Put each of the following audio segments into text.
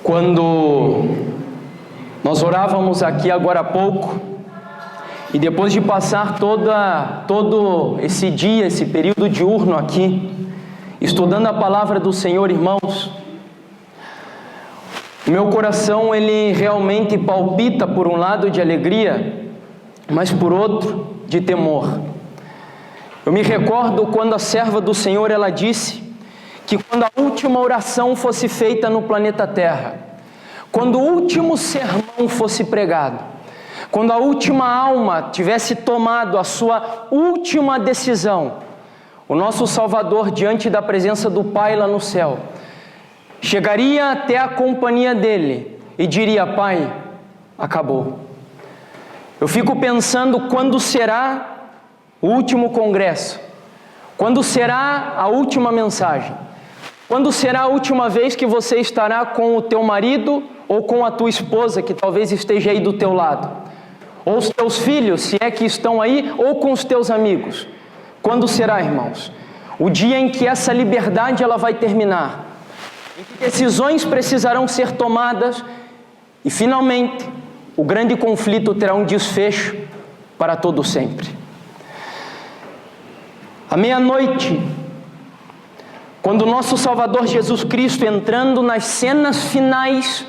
Quando nós orávamos aqui agora há pouco, e depois de passar todo esse dia, esse período diurno aqui, estudando a palavra do Senhor, irmãos, o meu coração ele realmente palpita por um lado de alegria, mas por outro de temor. Eu me recordo quando a serva do Senhor ela disse que quando a última oração fosse feita no planeta Terra, quando o último sermão fosse pregado, quando a última alma tivesse tomado a sua última decisão, o nosso Salvador, diante da presença do Pai lá no céu, chegaria até a companhia dele e diria: Pai, acabou. Eu fico pensando quando será o último congresso, quando será a última mensagem, quando será a última vez que você estará com o teu marido ou com a tua esposa, que talvez esteja aí do teu lado, ou os teus filhos, se é que estão aí, ou com os teus amigos. Quando será, irmãos? O dia em que essa liberdade ela vai terminar, em que decisões precisarão ser tomadas e finalmente o grande conflito terá um desfecho para todo sempre. À meia-noite, quando o nosso Salvador Jesus Cristo, entrando nas cenas finais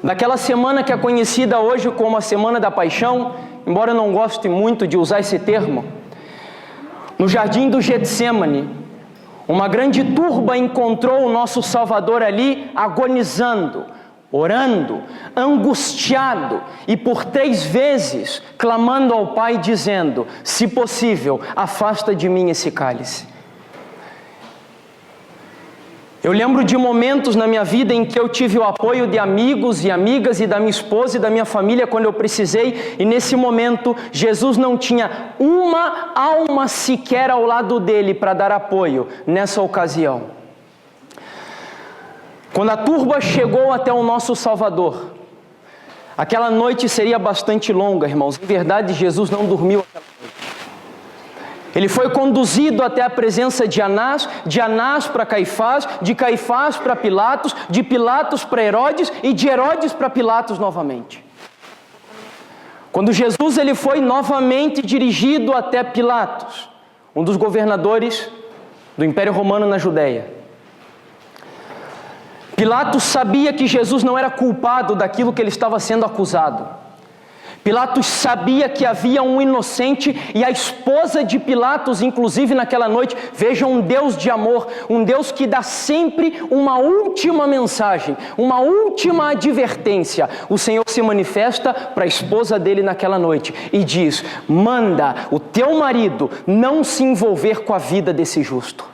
daquela semana que é conhecida hoje como a Semana da Paixão, embora eu não goste muito de usar esse termo, no jardim do Getsêmani, uma grande turba encontrou o nosso Salvador ali agonizando, orando, angustiado e por 3 vezes clamando ao Pai dizendo: se possível, afasta de mim esse cálice. Eu lembro de momentos na minha vida em que eu tive o apoio de amigos e amigas e da minha esposa e da minha família quando eu precisei, e nesse momento Jesus não tinha uma alma sequer ao lado dele para dar apoio nessa ocasião. Quando a turba chegou até o nosso Salvador, aquela noite seria bastante longa, irmãos. Em verdade, Jesus não dormiu aquela noite. Ele foi conduzido até a presença de Anás para Caifás, de Caifás para Pilatos, de Pilatos para Herodes e de Herodes para Pilatos novamente. Quando Jesus ele foi novamente dirigido até Pilatos, um dos governadores do Império Romano na Judéia, Pilatos sabia que Jesus não era culpado daquilo que ele estava sendo acusado. Pilatos sabia que havia um inocente, e a esposa de Pilatos, inclusive naquela noite, veja, um Deus de amor, um Deus que dá sempre uma última mensagem, uma última advertência. O Senhor se manifesta para a esposa dele naquela noite e diz: manda o teu marido não se envolver com a vida desse justo.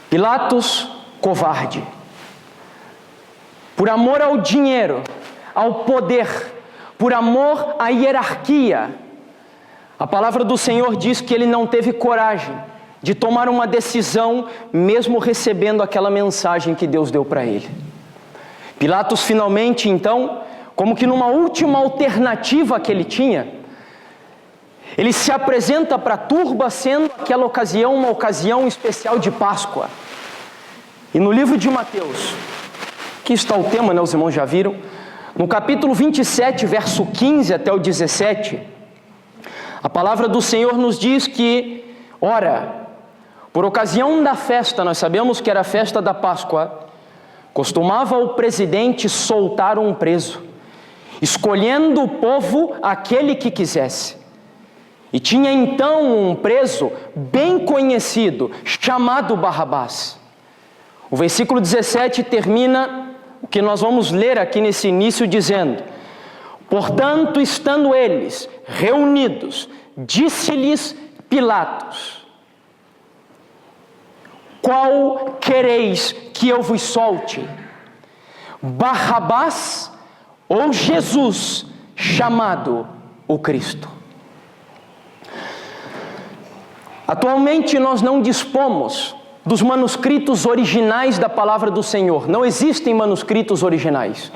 Pilatos, covarde, por amor ao dinheiro, ao poder, por amor à hierarquia, a palavra do Senhor diz que ele não teve coragem de tomar uma decisão, mesmo recebendo aquela mensagem que Deus deu para ele. Pilatos finalmente, então, como que numa última alternativa que ele tinha, ele se apresenta para a turba, sendo aquela ocasião uma ocasião especial de Páscoa. E no livro de Mateus, aqui está o tema, né? Os irmãos já viram. No capítulo 27, verso 15 até o 17, a palavra do Senhor nos diz que, ora, por ocasião da festa, nós sabemos que era a festa da Páscoa, costumava o presidente soltar um preso, escolhendo o povo aquele que quisesse. E tinha então um preso bem conhecido, chamado Barrabás. O versículo 17 termina o que nós vamos ler aqui nesse início dizendo: portanto, estando eles reunidos, disse-lhes Pilatos: qual quereis que eu vos solte? Barrabás ou Jesus, chamado o Cristo? Atualmente nós não dispomos dos manuscritos originais da palavra do Senhor. Não existem manuscritos originais.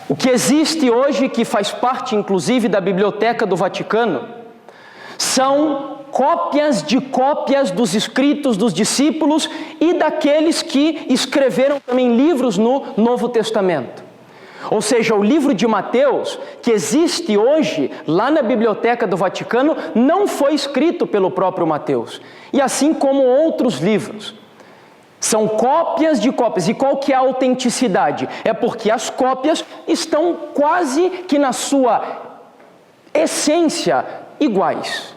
O que existe hoje, que faz parte inclusive da Biblioteca do Vaticano, são cópias de cópias dos escritos dos discípulos e daqueles que escreveram também livros no Novo Testamento. Ou seja, o livro de Mateus, que existe hoje lá na Biblioteca do Vaticano, não foi escrito pelo próprio Mateus. E assim como outros livros. São cópias de cópias. E qual que é a autenticidade? É porque as cópias estão quase que na sua essência iguais.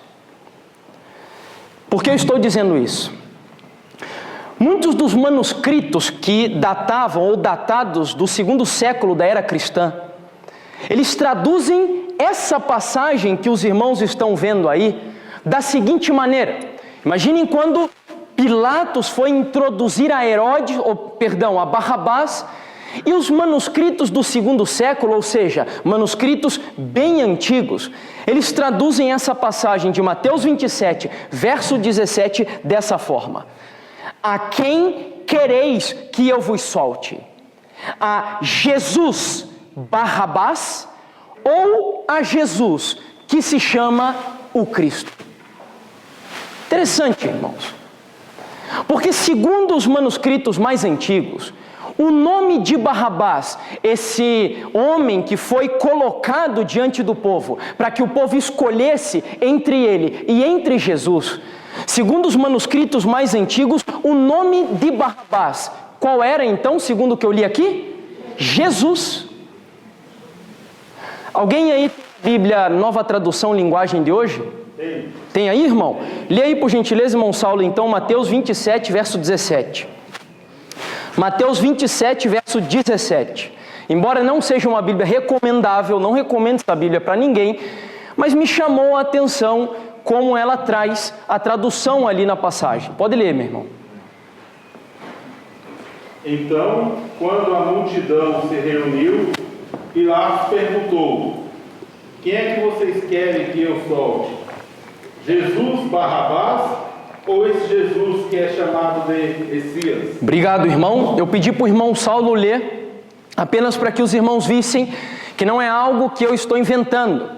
Por que eu estou dizendo isso? Muitos dos manuscritos que datavam ou datados do 2º século da era cristã, eles traduzem essa passagem que os irmãos estão vendo aí da seguinte maneira. Imaginem quando Pilatos foi introduzir a Barrabás, e os manuscritos do 2º século, ou seja, manuscritos bem antigos, eles traduzem essa passagem de Mateus 27, verso 17, dessa forma: a quem quereis que eu vos solte? A Jesus Barrabás ou a Jesus que se chama o Cristo? Interessante, irmãos. Porque segundo os manuscritos mais antigos, o nome de Barrabás, esse homem que foi colocado diante do povo, para que o povo escolhesse entre ele e entre Jesus, segundo os manuscritos mais antigos, o nome de Barrabás, qual era então, segundo o que eu li aqui? Jesus. Alguém aí tem a Bíblia Nova Tradução Linguagem de hoje? Tem aí, irmão? Lê aí, por gentileza, irmão Saulo, então, Mateus 27, verso 17. Mateus 27, verso 17. Embora não seja uma Bíblia recomendável, não recomendo essa Bíblia para ninguém, mas me chamou a atenção como ela traz a tradução ali na passagem. Pode ler, meu irmão. Então, quando a multidão se reuniu, Pilatos perguntou: quem é que vocês querem que eu solte? Jesus Barrabás ou esse Jesus que é chamado de Messias? Obrigado, irmão. Eu pedi para o irmão Saulo ler, apenas para que os irmãos vissem que não é algo que eu estou inventando.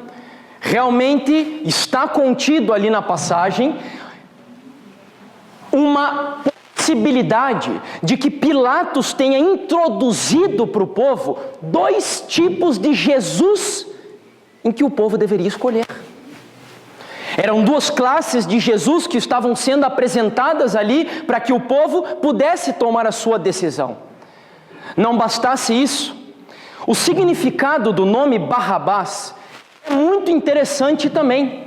Realmente está contido ali na passagem uma possibilidade de que Pilatos tenha introduzido para o povo 2 tipos de Jesus em que o povo deveria escolher. Eram 2 classes de Jesus que estavam sendo apresentadas ali para que o povo pudesse tomar a sua decisão. Não bastasse isso, o significado do nome Barrabás é muito interessante também.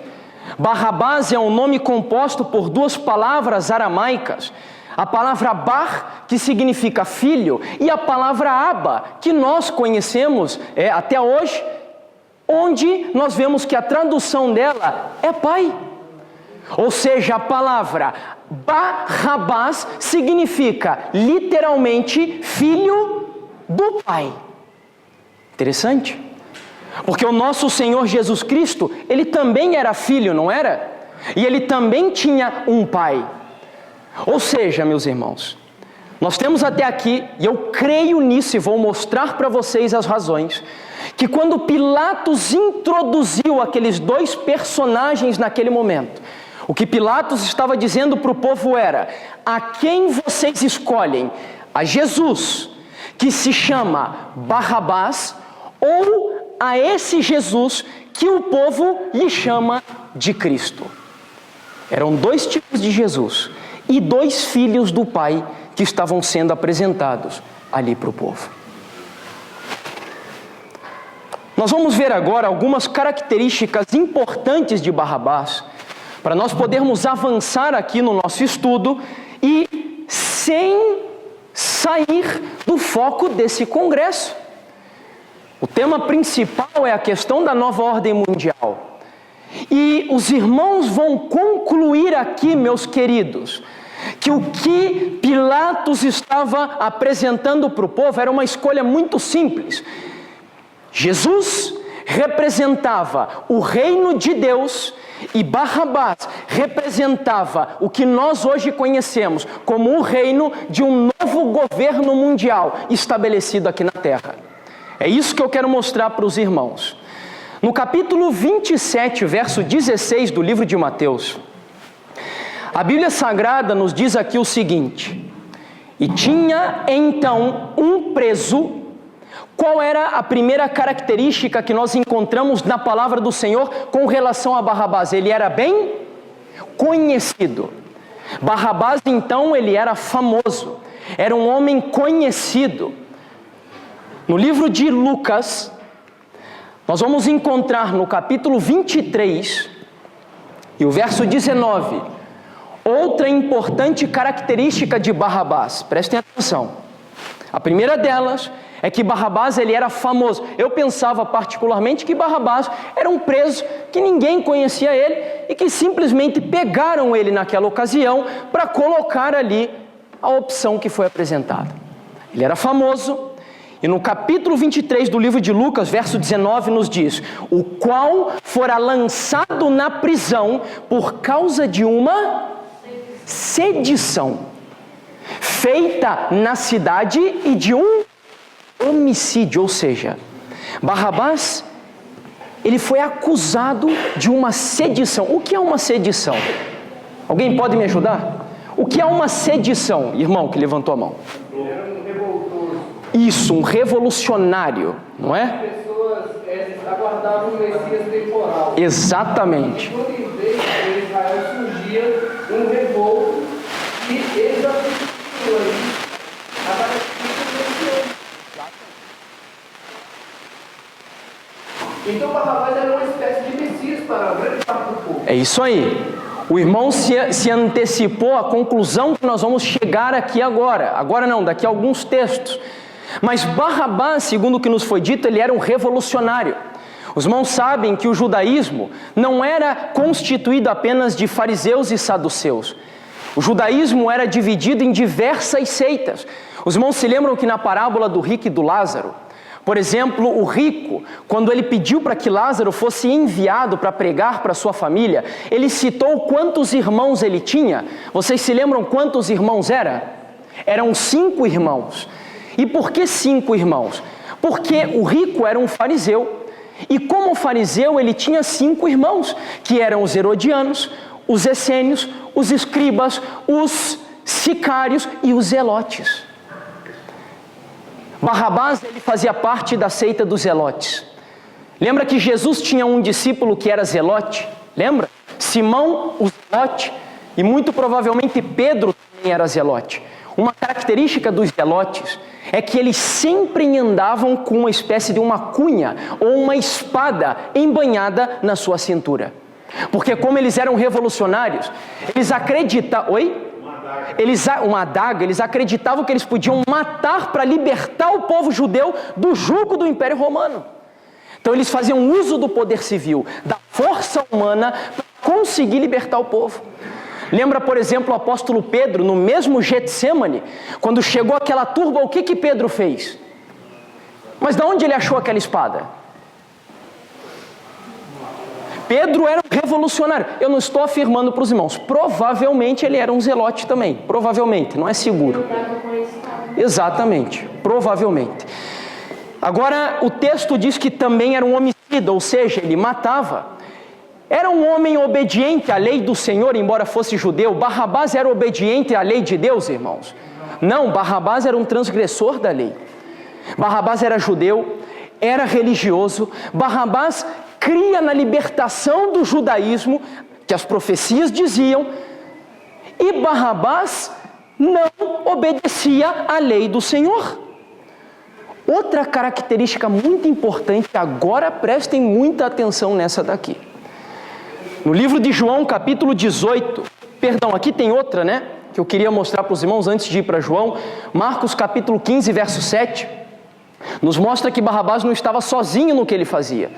Barrabás é um nome composto por 2 palavras aramaicas. A palavra Bar, que significa filho, e a palavra Abba, que nós conhecemos até hoje, onde nós vemos que a tradução dela é pai. Ou seja, a palavra Barrabás significa literalmente filho do pai. Interessante. Porque o nosso Senhor Jesus Cristo, ele também era filho, não era? E ele também tinha um pai. Ou seja, meus irmãos, nós temos até aqui, e eu creio nisso e vou mostrar para vocês as razões, que quando Pilatos introduziu aqueles 2 personagens naquele momento, o que Pilatos estava dizendo para o povo era: a quem vocês escolhem? A Jesus, que se chama Barrabás, ou a esse Jesus que o povo lhe chama de Cristo? Eram 2 tipos de Jesus e 2 filhos do Pai que estavam sendo apresentados ali para o povo. Nós vamos ver agora algumas características importantes de Barrabás, para nós podermos avançar aqui no nosso estudo e sem sair do foco desse congresso. O tema principal é a questão da nova ordem mundial. E os irmãos vão concluir aqui, meus queridos, que o que Pilatos estava apresentando para o povo era uma escolha muito simples. Jesus representava o reino de Deus e Barrabás representava o que nós hoje conhecemos como o reino de um novo governo mundial estabelecido aqui na terra. É isso que eu quero mostrar para os irmãos. No capítulo 27, verso 16 do livro de Mateus, A Bíblia Sagrada nos diz aqui o seguinte: e tinha então um preso. Qual era a primeira característica que nós encontramos na palavra do Senhor com relação a Barrabás? Ele era bem conhecido. Barrabás, então, ele era famoso, era um homem conhecido. No livro de Lucas, nós vamos encontrar no capítulo 23 e o verso 19, outra importante característica de Barrabás. Prestem atenção. A primeira delas é que Barrabás ele era famoso. Eu pensava particularmente que Barrabás era um preso que ninguém conhecia ele e que simplesmente pegaram ele naquela ocasião para colocar ali a opção que foi apresentada. Ele era famoso e no capítulo 23 do livro de Lucas, verso 19 nos diz: o qual fora lançado na prisão por causa de uma sedição feita na cidade e de um homicídio, ou seja, Barrabás, ele foi acusado de uma sedição. O que é uma sedição? Alguém pode me ajudar? O que é uma sedição? Irmão que levantou a mão. Era um revoltoso. Isso, um revolucionário, não é? As pessoas aguardavam o Messias temporal. Exatamente. Quando em vez de Israel surgia um revolto e eles assistiam aí a aparecida do Messias. Então Barrabás era uma espécie de Messias para a grande parte do povo. É isso aí. O irmão se antecipou à conclusão que nós vamos chegar aqui agora. Agora não, daqui a alguns textos. Mas Barrabás, segundo o que nos foi dito, ele era um revolucionário. Os irmãos sabem que o judaísmo não era constituído apenas de fariseus e saduceus. O judaísmo era dividido em diversas seitas. Os irmãos se lembram que na parábola do rico e do Lázaro, por exemplo, o rico, quando ele pediu para que Lázaro fosse enviado para pregar para sua família, ele citou quantos irmãos ele tinha. Vocês se lembram quantos irmãos era? Eram 5 irmãos. E por que 5 irmãos? Porque o rico era um fariseu. E como fariseu, ele tinha 5 irmãos, que eram os herodianos, os essênios, os escribas, os sicários e os zelotes. Barrabás, ele fazia parte da seita dos zelotes. Lembra que Jesus tinha um discípulo que era zelote? Lembra? Simão, o zelote, e muito provavelmente Pedro também era zelote. Uma característica dos zelotes é que eles sempre andavam com uma espécie de uma cunha ou uma espada embanhada na sua cintura. Porque como eles eram revolucionários, eles acreditavam... Oi? Uma adaga, eles acreditavam que eles podiam matar para libertar o povo judeu do jugo do Império Romano. Então eles faziam uso do poder civil, da força humana, para conseguir libertar o povo. Lembra, por exemplo, o apóstolo Pedro, no mesmo Getsêmani, quando chegou aquela turba, o que Pedro fez? Mas de onde ele achou aquela espada? Pedro era um revolucionário. Eu não estou afirmando para os irmãos. Provavelmente ele era um zelote também. Provavelmente, não é seguro. Exatamente, provavelmente. Agora, o texto diz que também era um homicida, ou seja, ele matava. Era um homem obediente à lei do Senhor, embora fosse judeu. Barrabás era obediente à lei de Deus, irmãos? Não, Barrabás era um transgressor da lei. Barrabás era judeu, era religioso. Barrabás cria na libertação do judaísmo, que as profecias diziam, e Barrabás não obedecia à lei do Senhor. Outra característica muito importante, agora prestem muita atenção nessa daqui. No livro de João, capítulo 18, perdão, aqui tem outra, né, que eu queria mostrar para os irmãos antes de ir para João. Marcos, capítulo 15, verso 7, nos mostra que Barrabás não estava sozinho no que ele fazia.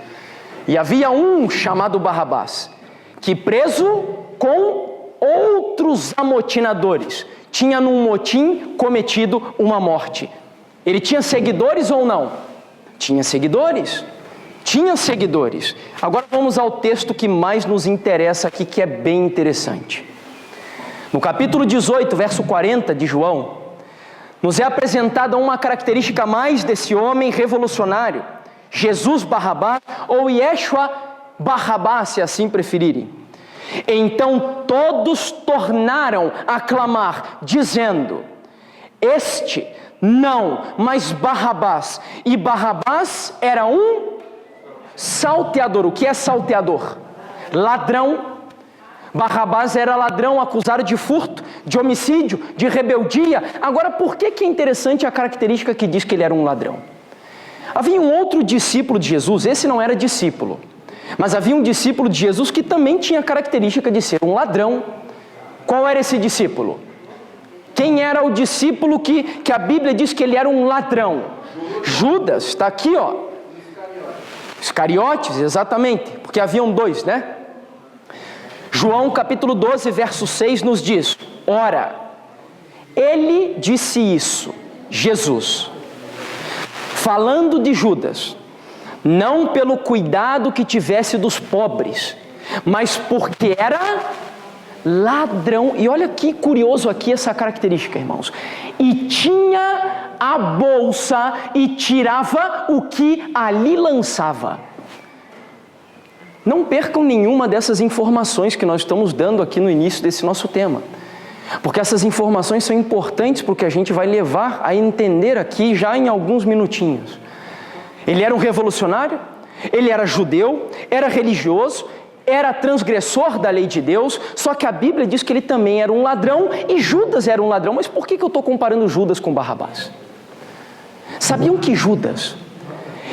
E havia um chamado Barrabás, que preso com outros amotinadores, tinha num motim cometido uma morte. Ele tinha seguidores ou não? Tinha seguidores. Tinha seguidores. Agora vamos ao texto que mais nos interessa aqui, que é bem interessante. No capítulo 18, verso 40 de João, nos é apresentada uma característica mais desse homem revolucionário, Jesus Barrabás, ou Yeshua Barrabás, se assim preferirem. Então todos tornaram a clamar, dizendo: este não, mas Barrabás. E Barrabás era um salteador. O que é salteador? Ladrão. Barrabás era ladrão, acusado de furto, de homicídio, de rebeldia. Agora, por que é interessante a característica que diz que ele era um ladrão? Havia um outro discípulo de Jesus, esse não era discípulo, mas havia um discípulo de Jesus que também tinha a característica de ser um ladrão. Qual era esse discípulo? Quem era o discípulo que a Bíblia diz que ele era um ladrão? Judas, está aqui, ó. Iscariotes, exatamente, porque haviam dois, né? João capítulo 12, verso 6 nos diz: ora, ele disse isso, Jesus, falando de Judas, não pelo cuidado que tivesse dos pobres, mas porque era ladrão. E olha que curioso aqui essa característica, irmãos. E tinha a bolsa e tirava o que ali lançava. Não percam nenhuma dessas informações que nós estamos dando aqui no início desse nosso tema, porque essas informações são importantes porque a gente vai levar a entender aqui já em alguns minutinhos. Ele era um revolucionário, ele era judeu, era religioso, era transgressor da lei de Deus, só que a Bíblia diz que ele também era um ladrão e Judas era um ladrão. Mas por que eu estou comparando Judas com Barrabás? Sabiam que Judas,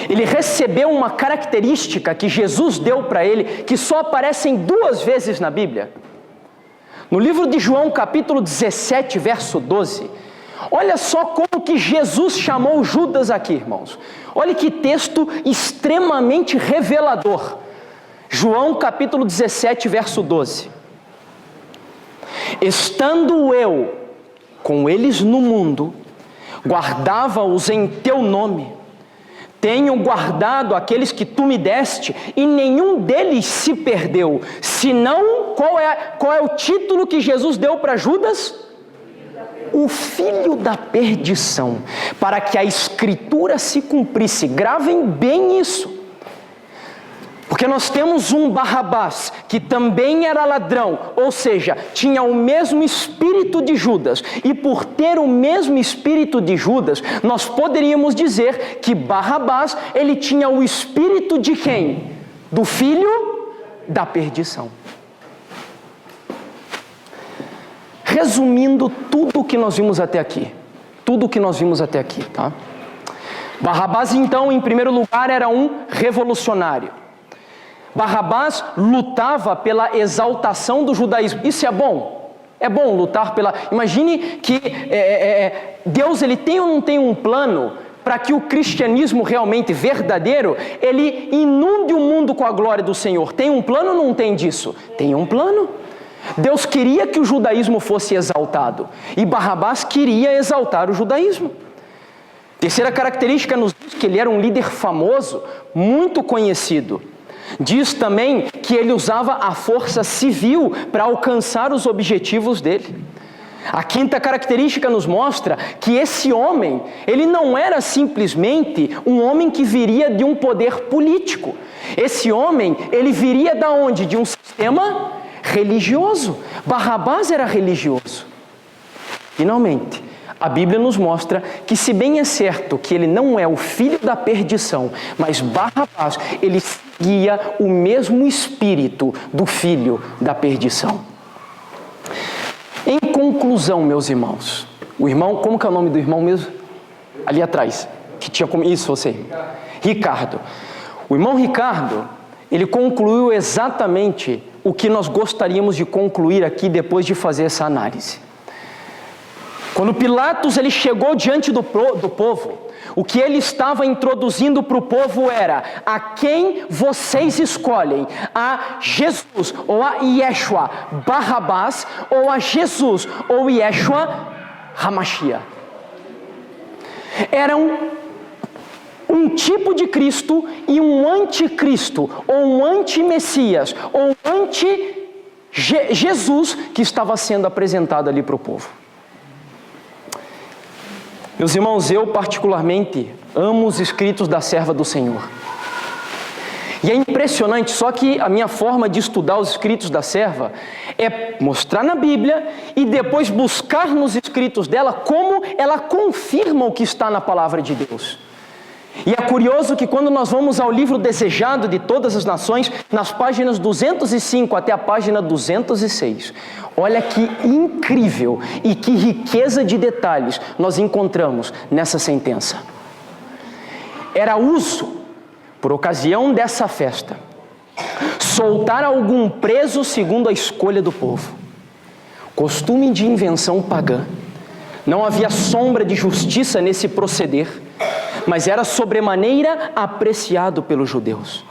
ele recebeu uma característica que Jesus deu para ele, que só aparecem 2 vezes na Bíblia? No livro de João, capítulo 17, verso 12, olha só como que Jesus chamou Judas aqui, irmãos. Olha que texto extremamente revelador. João, capítulo 17, verso 12. Estando eu com eles no mundo, guardava-os em teu nome. Tenho guardado aqueles que tu me deste, e nenhum deles se perdeu. Senão, qual é o título que Jesus deu para Judas? O filho da perdição, para que a Escritura se cumprisse. Gravem bem isso. Porque nós temos um Barrabás, que também era ladrão, ou seja, tinha o mesmo espírito de Judas. E por ter o mesmo espírito de Judas, nós poderíamos dizer que Barrabás, ele tinha o espírito de quem? Do filho da perdição. Resumindo tudo o que nós vimos até aqui. Tá? Barrabás, então, em primeiro lugar, era um revolucionário. Barrabás lutava pela exaltação do judaísmo. Isso é bom? É bom lutar pela... Imagine que Deus, ele tem ou não tem um plano para que o cristianismo realmente verdadeiro, ele inunde o mundo com a glória do Senhor. Tem um plano ou não tem disso? Tem um plano. Deus queria que o judaísmo fosse exaltado, e Barrabás queria exaltar o judaísmo. Terceira característica nos diz que ele era um líder famoso, muito conhecido. Diz também que ele usava a força civil para alcançar os objetivos dele. A quinta característica nos mostra que esse homem, ele não era simplesmente um homem que viria de um poder político. Esse homem, ele viria de onde? De um sistema religioso. Barrabás era religioso. Finalmente, a Bíblia nos mostra que, se bem é certo que ele não é o filho da perdição, mas Barrabás, ele seguia o mesmo espírito do filho da perdição. Em conclusão, meus irmãos, o irmão, como que é o nome do irmão mesmo? Ali atrás, que tinha como isso, você? Ricardo. O irmão Ricardo, ele concluiu exatamente o que nós gostaríamos de concluir aqui depois de fazer essa análise. Quando Pilatos ele chegou diante do povo, o que ele estava introduzindo para o povo era: a quem vocês escolhem? A Jesus ou a Yeshua Barrabás, ou a Jesus ou Yeshua Hamashia? Eram um tipo de Cristo e um anticristo, ou um anti-Messias, ou um anti-Jesus que estava sendo apresentado ali para o povo. Meus irmãos, eu particularmente amo os escritos da serva do Senhor. E é impressionante, só que a minha forma de estudar os escritos da serva é mostrar na Bíblia e depois buscar nos escritos dela como ela confirma o que está na palavra de Deus. E é curioso que quando nós vamos ao livro Desejado de Todas as Nações, nas páginas 205 até a página 206, olha que incrível e que riqueza de detalhes nós encontramos nessa sentença. Era uso, por ocasião dessa festa, soltar algum preso segundo a escolha do povo. Costume de invenção pagã. Não havia sombra de justiça nesse proceder, mas era sobremaneira apreciado pelos judeus.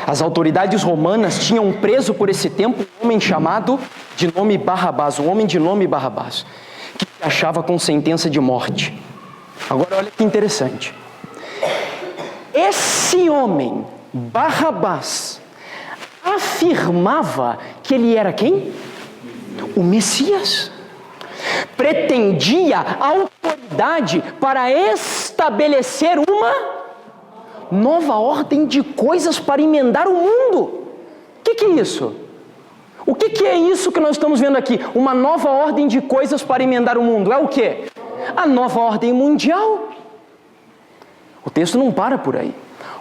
As autoridades romanas tinham preso por esse tempo um homem chamado de nome Barrabás, um homem de nome Barrabás, que se achava com sentença de morte. Agora olha que interessante. Esse homem, Barrabás, afirmava que ele era quem? O Messias. Pretendia autoridade para estabelecer uma nova ordem de coisas para emendar o mundo. O que é isso? O que é isso que nós estamos vendo aqui? Uma nova ordem de coisas para emendar o mundo. É o quê? A nova ordem mundial. O texto não para por aí.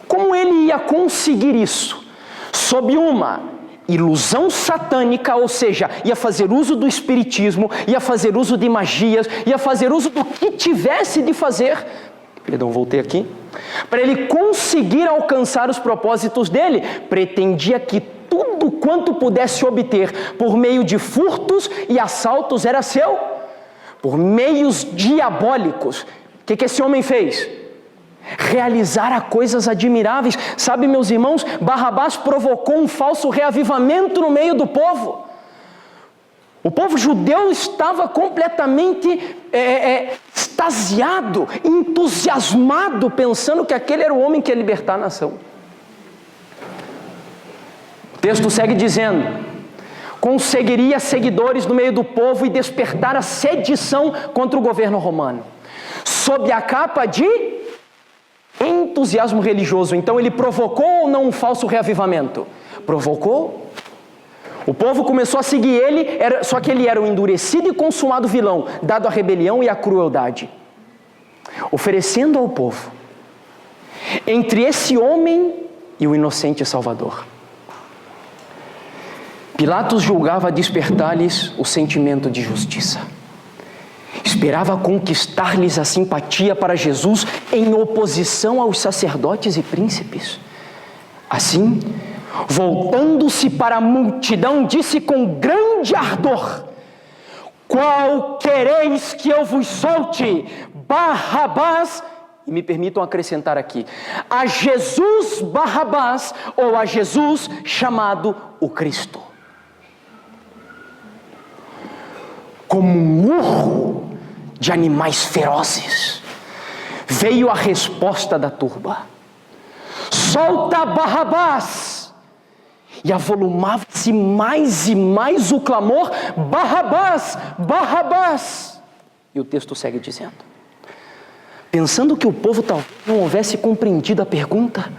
Como ele ia conseguir isso? Sob uma ilusão satânica, ou seja, ia fazer uso do espiritismo, ia fazer uso de magias, ia fazer uso do que tivesse de fazer. Perdão, voltei aqui. Para ele conseguir alcançar os propósitos dele, pretendia que tudo quanto pudesse obter por meio de furtos e assaltos era seu, por meios diabólicos. O que esse homem fez? Realizara coisas admiráveis. Sabe, meus irmãos, Barrabás provocou um falso reavivamento no meio do povo. O povo judeu estava completamente extasiado, entusiasmado, pensando que aquele era o homem que ia libertar a nação. O texto segue dizendo: conseguiria seguidores no meio do povo e despertar a sedição contra o governo romano, sob a capa de entusiasmo religioso. Então ele provocou ou não um falso reavivamento? Provocou. O povo começou a seguir ele, só que ele era um endurecido e consumado vilão, dado à rebelião e à crueldade, oferecendo ao povo entre esse homem e o inocente Salvador. Pilatos julgava despertar-lhes o sentimento de justiça. Esperava conquistar-lhes a simpatia para Jesus em oposição aos sacerdotes e príncipes. Assim, voltando-se para a multidão, disse com grande ardor: qual quereis que eu vos solte? Barrabás, e me permitam acrescentar aqui, a Jesus Barrabás ou a Jesus chamado o Cristo. Como um urro de animais ferozes, veio a resposta da turba: solta Barrabás! E avolumava-se mais e mais o clamor: Barrabás! Barrabás! E o texto segue dizendo: pensando que o povo talvez não houvesse compreendido a pergunta,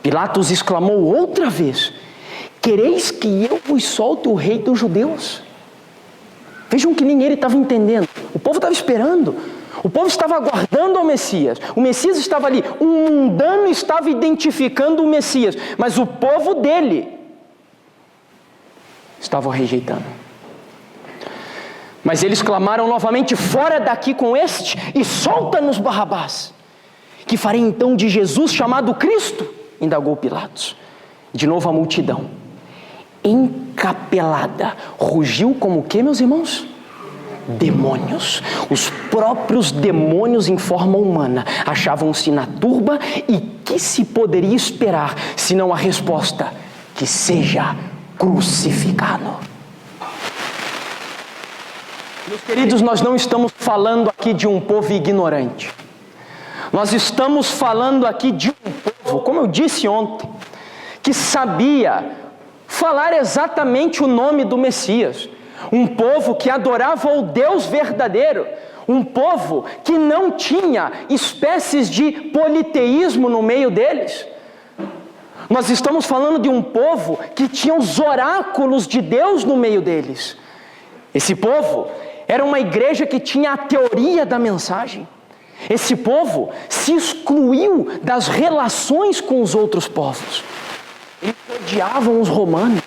Pilatos exclamou outra vez: quereis que eu vos solte o rei dos judeus? Vejam que nem ele estava entendendo. O povo estava esperando. O povo estava aguardando o Messias. O Messias estava ali. Um mundano estava identificando o Messias. Mas o povo dele estava o rejeitando. Mas eles clamaram novamente: fora daqui com este e solta-nos Barrabás. Que farei então de Jesus chamado Cristo? Indagou Pilatos. De novo a multidão, encapelada, rugiu como o que, meus irmãos? Demônios. Os próprios demônios em forma humana achavam-se na turba, e que se poderia esperar senão a resposta: que seja crucificado. Meus queridos, nós não estamos falando aqui de um povo ignorante. Nós estamos falando aqui de um povo, como eu disse ontem, que sabia falar exatamente o nome do Messias. Um povo que adorava o Deus verdadeiro. Um povo que não tinha espécies de politeísmo no meio deles. Nós estamos falando de um povo que tinha os oráculos de Deus no meio deles. Esse povo era uma igreja que tinha a teoria da mensagem. Esse povo se excluiu das relações com os outros povos. Eles odiavam os romanos.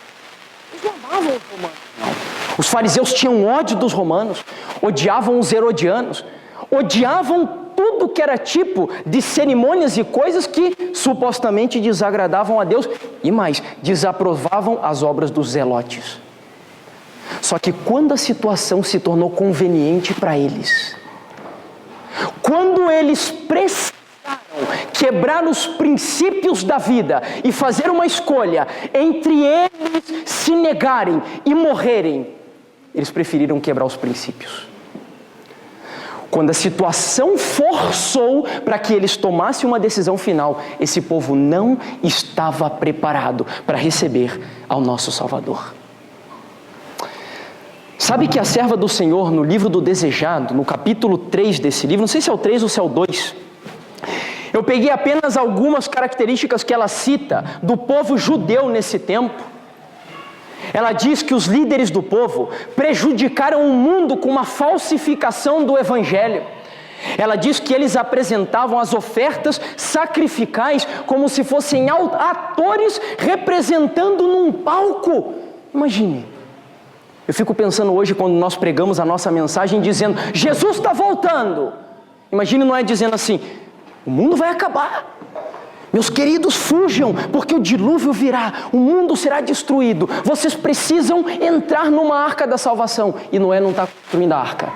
Eles não amavam os romanos, não. Os fariseus tinham ódio dos romanos, odiavam os herodianos, odiavam tudo que era tipo de cerimônias e coisas que supostamente desagradavam a Deus e mais, desaprovavam as obras dos zelotes. Só que quando a situação se tornou conveniente para eles, quando eles precisaram quebrar os princípios da vida e fazer uma escolha entre eles se negarem e morrerem, eles preferiram quebrar os princípios. Quando a situação forçou para que eles tomassem uma decisão final, esse povo não estava preparado para receber ao nosso Salvador. Sabe que a serva do Senhor, no livro do Desejado, no capítulo 3 desse livro, não sei se é o 3 ou se é o 2, eu peguei apenas algumas características que ela cita do povo judeu nesse tempo. Ela diz que os líderes do povo prejudicaram o mundo com uma falsificação do Evangelho. Ela diz que eles apresentavam as ofertas sacrificais como se fossem atores representando num palco. Imagine. Eu fico pensando hoje quando nós pregamos a nossa mensagem dizendo, Jesus está voltando. Imagine, não é dizendo assim, o mundo vai acabar. Meus queridos, fujam, porque o dilúvio virá, o mundo será destruído. Vocês precisam entrar numa arca da salvação. E Noé não está construindo a arca.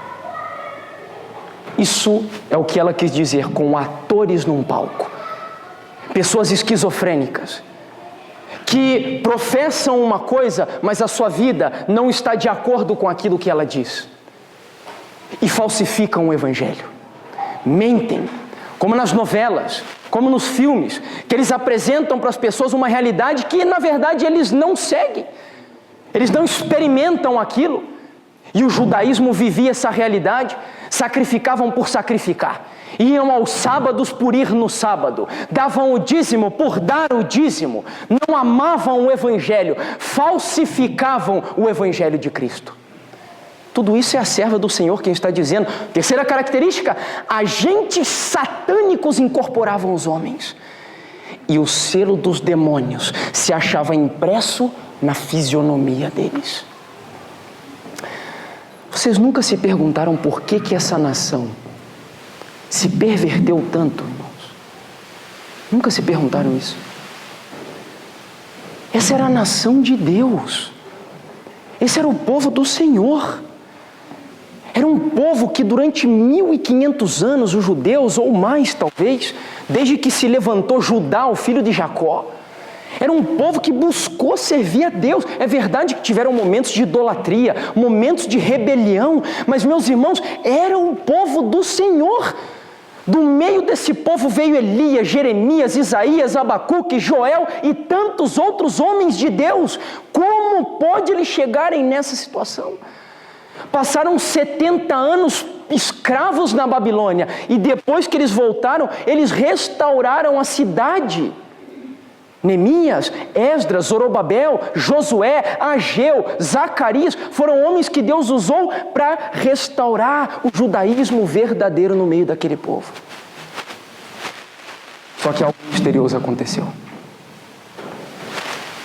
Isso é o que ela quis dizer com atores num palco. Pessoas esquizofrênicas, que professam uma coisa, mas a sua vida não está de acordo com aquilo que ela diz. E falsificam o Evangelho. Mentem, como nas novelas, como nos filmes, que eles apresentam para as pessoas uma realidade que, na verdade, eles não seguem. Eles não experimentam aquilo. E o judaísmo vivia essa realidade, sacrificavam por sacrificar. Iam aos sábados por ir no sábado, davam o dízimo por dar o dízimo, não amavam o Evangelho, falsificavam o Evangelho de Cristo. Tudo isso é a serva do Senhor quem está dizendo. Terceira característica, agentes satânicos incorporavam os homens. E o selo dos demônios se achava impresso na fisionomia deles. Vocês nunca se perguntaram por que essa nação se perverteu tanto, irmãos? Nunca se perguntaram isso? Essa era a nação de Deus. Esse era o povo do Senhor. Era um povo que durante 1500 anos, os judeus, ou mais talvez, desde que se levantou Judá, o filho de Jacó, era um povo que buscou servir a Deus. É verdade que tiveram momentos de idolatria, momentos de rebelião, mas, meus irmãos, era o povo do Senhor. Do meio desse povo veio Elias, Jeremias, Isaías, Abacuque, Joel e tantos outros homens de Deus. Como pode eles chegarem nessa situação? Passaram 70 anos escravos na Babilônia e depois que eles voltaram, eles restauraram a cidade. Neemias, Esdras, Zorobabel, Josué, Ageu, Zacarias foram homens que Deus usou para restaurar o judaísmo verdadeiro no meio daquele povo. Só que algo misterioso aconteceu.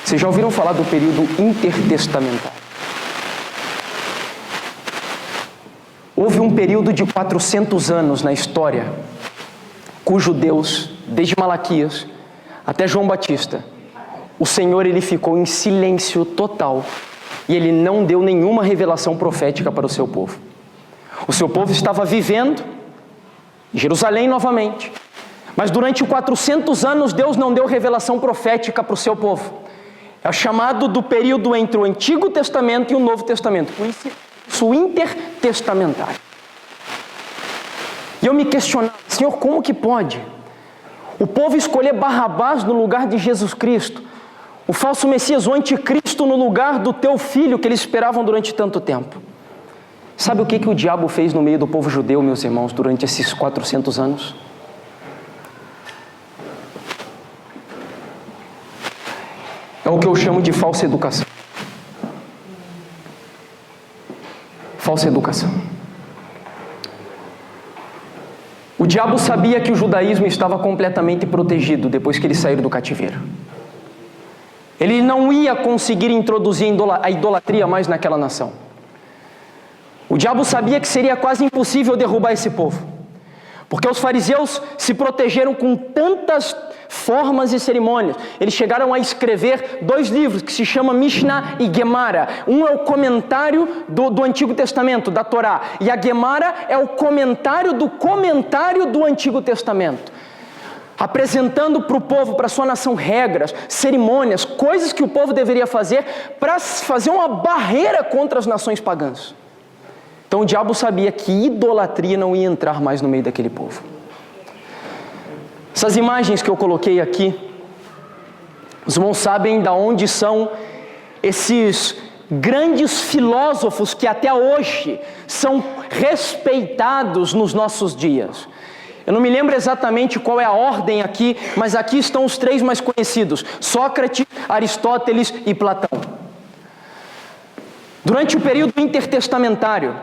Vocês já ouviram falar do período intertestamentário? Houve um período de 400 anos na história, cujo Deus, desde Malaquias até João Batista, o Senhor ele ficou em silêncio total e ele não deu nenhuma revelação profética para o seu povo. O seu povo estava vivendo em Jerusalém novamente, mas durante 400 anos Deus não deu revelação profética para o seu povo. É chamado do período entre o Antigo Testamento e o Novo Testamento, por isso intertestamentário. E eu me questionava, Senhor, como que pode o povo escolher Barrabás no lugar de Jesus Cristo, o falso Messias, o anticristo no lugar do teu filho que eles esperavam durante tanto tempo? Sabe o que o diabo fez no meio do povo judeu, meus irmãos, durante esses 400 anos? É o que eu chamo de falsa educação. Falsa educação. O diabo sabia que o judaísmo estava completamente protegido depois que eles saíram do cativeiro. Ele não ia conseguir introduzir a idolatria mais naquela nação. O diabo sabia que seria quase impossível derrubar esse povo, porque os fariseus se protegeram com tantas formas e cerimônias. Eles chegaram a escrever 2 livros que se chamam Mishnah e Gemara. Um é o comentário do Antigo Testamento, da Torá, e a Gemara é o comentário do Antigo Testamento, apresentando para o povo, para a sua nação, regras, cerimônias, coisas que o povo deveria fazer para fazer uma barreira contra as nações pagãs. Então o diabo sabia que idolatria não ia entrar mais no meio daquele povo. Essas imagens que eu coloquei aqui, os irmãos sabem de onde são esses grandes filósofos que até hoje são respeitados nos nossos dias. Eu não me lembro exatamente qual é a ordem aqui, mas aqui estão os 3 mais conhecidos: Sócrates, Aristóteles e Platão. Durante o período intertestamentário,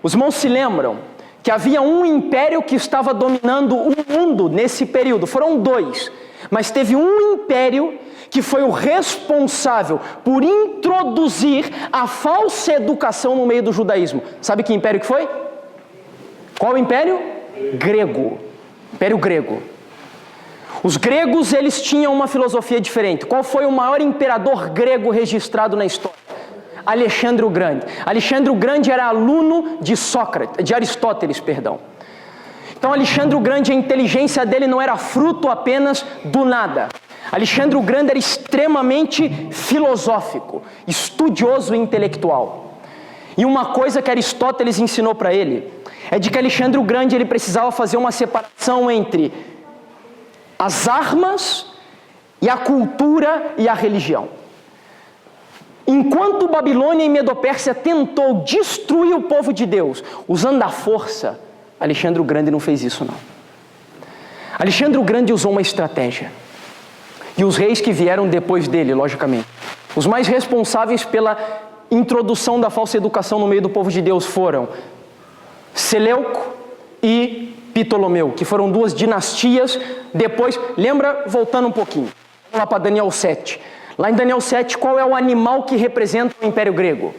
os irmãos se lembram que havia um império que estava dominando o mundo nesse período. Foram 2, mas teve um império que foi o responsável por introduzir a falsa educação no meio do judaísmo. Sabe que império que foi? Qual império? Grego. Império grego. Os gregos, eles tinham uma filosofia diferente. Qual foi o maior imperador grego registrado na história? Alexandre o Grande. Alexandre o Grande era aluno de Aristóteles. Então Alexandre o Grande, a inteligência dele não era fruto apenas do nada. Alexandre o Grande era extremamente filosófico, estudioso e intelectual. E uma coisa que Aristóteles ensinou para ele é de que Alexandre o Grande ele precisava fazer uma separação entre as armas e a cultura e a religião. Enquanto Babilônia e Medopérsia tentou destruir o povo de Deus usando a força, Alexandre o Grande não fez isso não. Alexandre o Grande usou uma estratégia. E os reis que vieram depois dele, logicamente, os mais responsáveis pela introdução da falsa educação no meio do povo de Deus foram Seleuco e Ptolomeu, que foram 2 dinastias. Depois, lembra, voltando um pouquinho, vamos lá para Daniel 7. Lá em Daniel 7, qual é o animal que representa o Império Grego?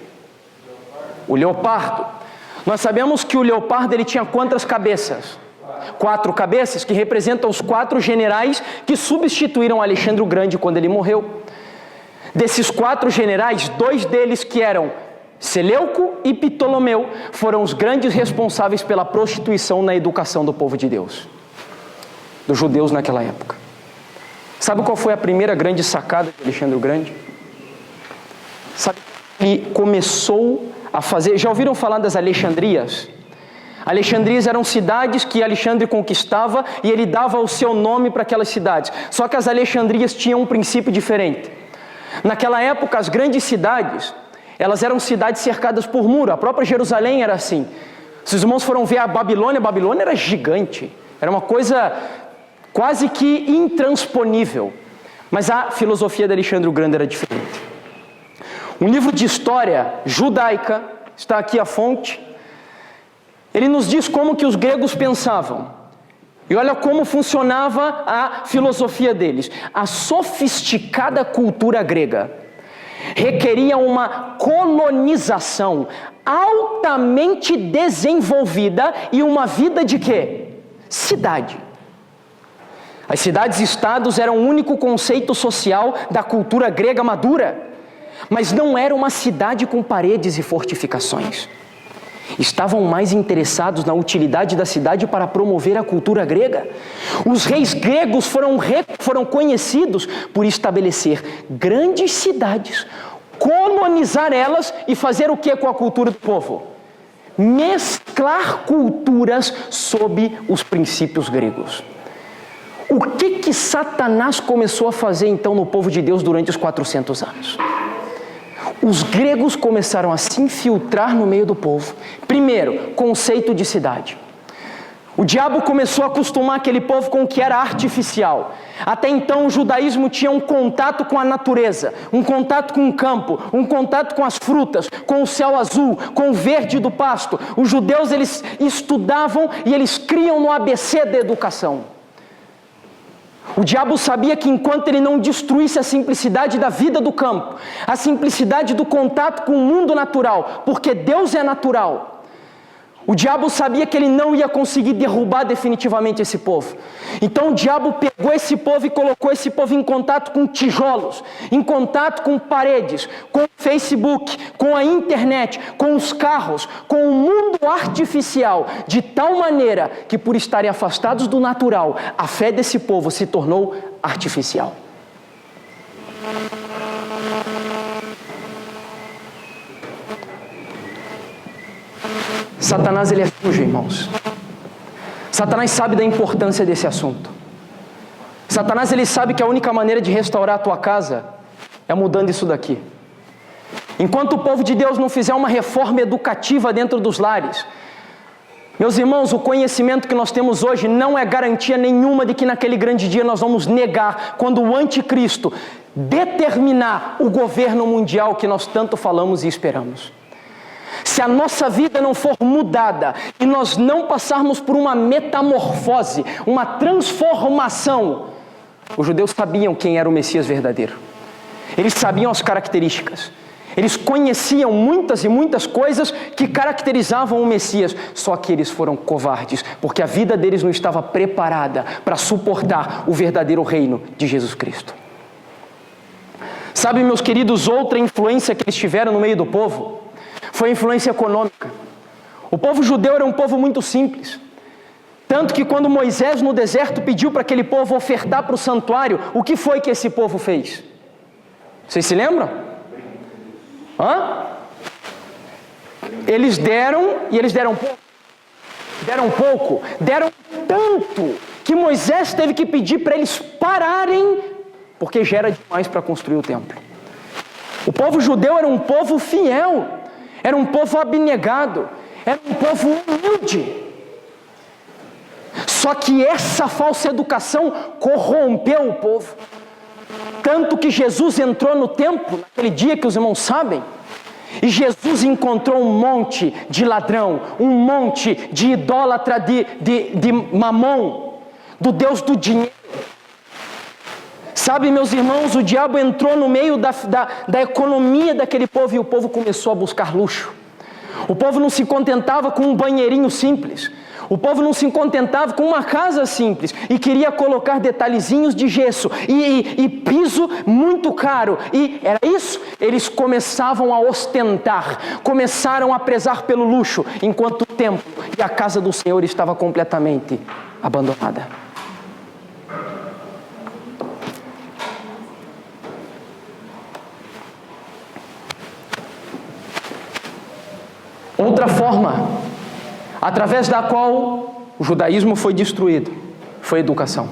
O leopardo. Nós sabemos que o leopardo ele tinha quantas cabeças? 4 cabeças, que representam os 4 generais que substituíram Alexandre o Grande quando ele morreu. Desses 4 generais, 2 deles que eram Seleuco e Ptolomeu, foram os grandes responsáveis pela prostituição na educação do povo de Deus, dos judeus naquela época. Sabe qual foi a primeira grande sacada de Alexandre o Grande? Sabe, ele começou a fazer... Já ouviram falar das Alexandrias? Alexandrias eram cidades que Alexandre conquistava e ele dava o seu nome para aquelas cidades. Só que as Alexandrias tinham um princípio diferente. Naquela época, as grandes cidades, elas eram cidades cercadas por muro. A própria Jerusalém era assim. Se os irmãos foram ver a Babilônia era gigante. Era uma coisa quase que intransponível. Mas a filosofia de Alexandre o Grande era diferente. Um livro de história judaica, está aqui a fonte, ele nos diz como que os gregos pensavam. E olha como funcionava a filosofia deles. A sofisticada cultura grega requeria uma colonização altamente desenvolvida e uma vida de quê? Cidade. As cidades-estados eram o único conceito social da cultura grega madura, mas não era uma cidade com paredes e fortificações. Estavam mais interessados na utilidade da cidade para promover a cultura grega. Os reis gregos foram conhecidos por estabelecer grandes cidades, colonizar elas e fazer o que com a cultura do povo? Mesclar culturas sob os princípios gregos. O que Satanás começou a fazer então no povo de Deus durante os 400 anos? Os gregos começaram a se infiltrar no meio do povo. Primeiro, conceito de cidade. O diabo começou a acostumar aquele povo com o que era artificial. Até então o judaísmo tinha um contato com a natureza, um contato com o campo, um contato com as frutas, com o céu azul, com o verde do pasto. Os judeus, eles estudavam e eles criam no ABC da educação. O diabo sabia que enquanto ele não destruísse a simplicidade da vida do campo, a simplicidade do contato com o mundo natural, porque Deus é natural, o diabo sabia que ele não ia conseguir derrubar definitivamente esse povo. Então o diabo pegou esse povo e colocou esse povo em contato com tijolos, em contato com paredes, com o Facebook, com a internet, com os carros, com o mundo artificial, de tal maneira que por estarem afastados do natural, a fé desse povo se tornou artificial. Satanás, ele é sujo, irmãos. Satanás sabe da importância desse assunto. Satanás, ele sabe que a única maneira de restaurar a tua casa é mudando isso daqui. Enquanto o povo de Deus não fizer uma reforma educativa dentro dos lares, meus irmãos, o conhecimento que nós temos hoje não é garantia nenhuma de que naquele grande dia nós vamos negar, quando o anticristo determinar o governo mundial que nós tanto falamos e esperamos. Se a nossa vida não for mudada e nós não passarmos por uma metamorfose, uma transformação, os judeus sabiam quem era o Messias verdadeiro. Eles sabiam as características. Eles conheciam muitas e muitas coisas que caracterizavam o Messias, só que eles foram covardes, porque a vida deles não estava preparada para suportar o verdadeiro reino de Jesus Cristo. Sabe, meus queridos, outra influência que eles tiveram no meio do povo foi a influência econômica. O povo judeu era um povo muito simples. Tanto que quando Moisés no deserto pediu para aquele povo ofertar para o santuário, o que foi que esse povo fez? Vocês se lembram? Eles deram, e eles deram pouco. Deram tanto, que Moisés teve que pedir para eles pararem, porque já era demais para construir o templo. O povo judeu era um povo fiel, era um povo abnegado, era um povo humilde. Só que essa falsa educação corrompeu o povo. Tanto que Jesus entrou no templo, naquele dia que os irmãos sabem, e Jesus encontrou um monte de ladrão, um monte de idólatra de Mamon, do Deus do dinheiro. Sabe, meus irmãos, o diabo entrou no meio da economia daquele povo e o povo começou a buscar luxo. O povo não se contentava com um banheirinho simples. O povo não se contentava com uma casa simples e queria colocar detalhezinhos de gesso e piso muito caro. E era isso, eles começavam a ostentar, começaram a prezar pelo luxo, enquanto o templo e a casa do Senhor estava completamente abandonada. Outra forma, através da qual o judaísmo foi destruído, foi a educação.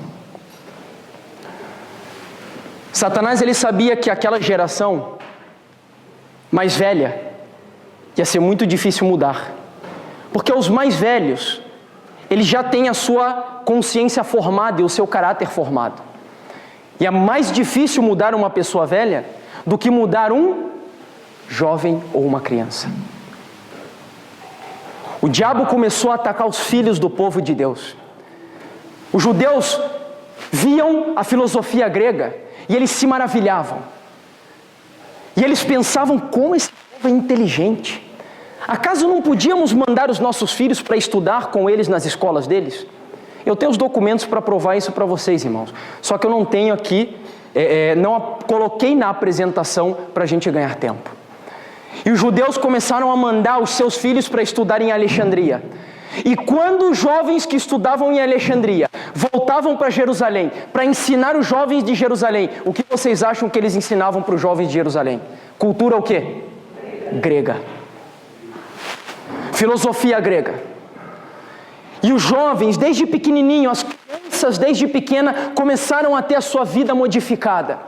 Satanás, ele sabia que aquela geração mais velha ia ser muito difícil mudar, porque os mais velhos, eles já têm a sua consciência formada e o seu caráter formado. E é mais difícil mudar uma pessoa velha do que mudar um jovem ou uma criança. O diabo começou a atacar os filhos do povo de Deus. Os judeus viam a filosofia grega e eles se maravilhavam. E eles pensavam, como esse povo é inteligente. Acaso não podíamos mandar os nossos filhos para estudar com eles nas escolas deles? Eu tenho os documentos para provar isso para vocês, irmãos. Só que eu não tenho aqui, não coloquei na apresentação para a gente ganhar tempo. E os judeus começaram a mandar os seus filhos para estudar em Alexandria. E quando os jovens que estudavam em Alexandria voltavam para Jerusalém, para ensinar os jovens de Jerusalém, o que vocês acham que eles ensinavam para os jovens de Jerusalém? Cultura o quê? Grega. Filosofia grega. E os jovens, desde pequenininho, as crianças desde pequena, começaram a ter a sua vida modificada.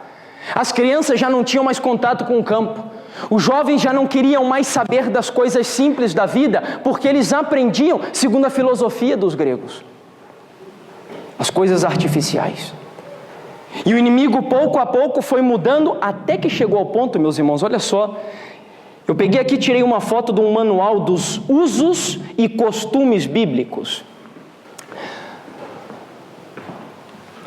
As crianças já não tinham mais contato com o campo. Os jovens já não queriam mais saber das coisas simples da vida, porque eles aprendiam segundo a filosofia dos gregos, as coisas artificiais. E o inimigo pouco a pouco foi mudando, até que chegou ao ponto, meus irmãos, olha só, eu peguei aqui, tirei uma foto de um manual dos usos e costumes bíblicos.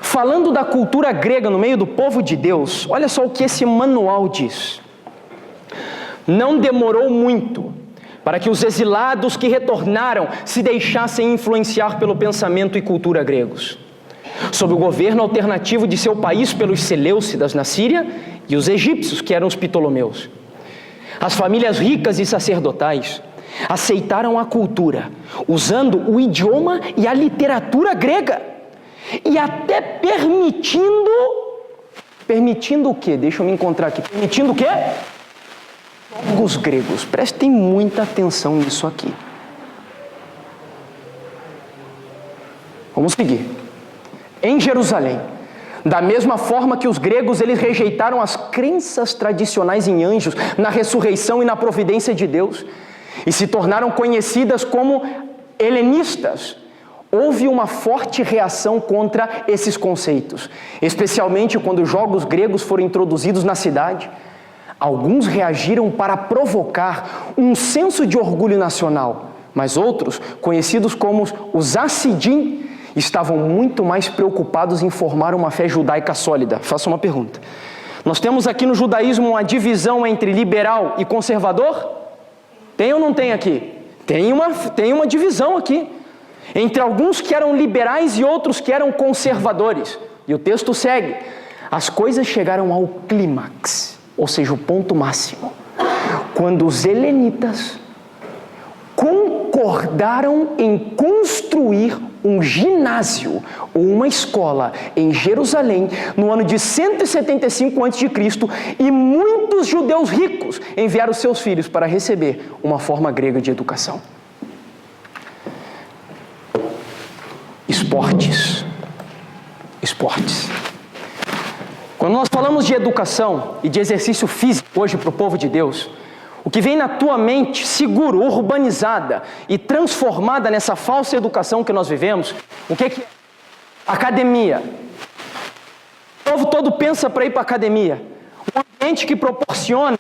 Falando da cultura grega no meio do povo de Deus, olha só o que esse manual diz. Não demorou muito para que os exilados que retornaram se deixassem influenciar pelo pensamento e cultura gregos, sob o governo alternativo de seu país pelos Seleucidas na Síria e os egípcios, que eram os Ptolomeus. As famílias ricas e sacerdotais aceitaram a cultura, usando o idioma e a literatura grega, e até permitindo o quê? Deixa eu me encontrar aqui. Permitindo o quê? Jogos gregos. Prestem muita atenção nisso aqui. Vamos seguir. Em Jerusalém, da mesma forma que os gregos, eles rejeitaram as crenças tradicionais em anjos, na ressurreição e na providência de Deus, e se tornaram conhecidas como helenistas, houve uma forte reação contra esses conceitos, especialmente quando os jogos gregos foram introduzidos na cidade. Alguns reagiram para provocar um senso de orgulho nacional, mas outros, conhecidos como os Hassidim, estavam muito mais preocupados em formar uma fé judaica sólida. Faço uma pergunta. Nós temos aqui no judaísmo uma divisão entre liberal e conservador? Tem ou não tem aqui? Tem uma divisão aqui, entre alguns que eram liberais e outros que eram conservadores. E o texto segue. As coisas chegaram ao clímax, ou seja, o ponto máximo, quando os helenitas concordaram em construir um ginásio ou uma escola em Jerusalém no ano de 175 a.C. e muitos judeus ricos enviaram seus filhos para receber uma forma grega de educação. Esportes. Quando nós falamos de educação e de exercício físico hoje para o povo de Deus, o que vem na tua mente, seguro, urbanizada e transformada nessa falsa educação que nós vivemos, o que é? Academia. O povo todo pensa para ir para a academia. Um ambiente que proporciona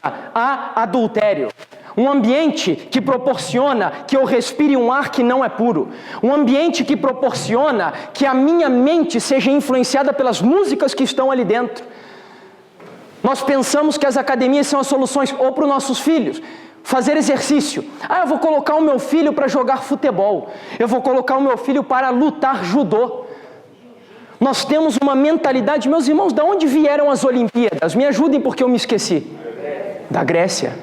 adultério. Um ambiente que proporciona que eu respire um ar que não é puro. Um ambiente que proporciona que a minha mente seja influenciada pelas músicas que estão ali dentro. Nós pensamos que as academias são as soluções, ou para os nossos filhos, fazer exercício. Eu vou colocar o meu filho para jogar futebol. Eu vou colocar o meu filho para lutar judô. Nós temos uma mentalidade, meus irmãos, de onde vieram as Olimpíadas? Me ajudem porque eu me esqueci. Da Grécia.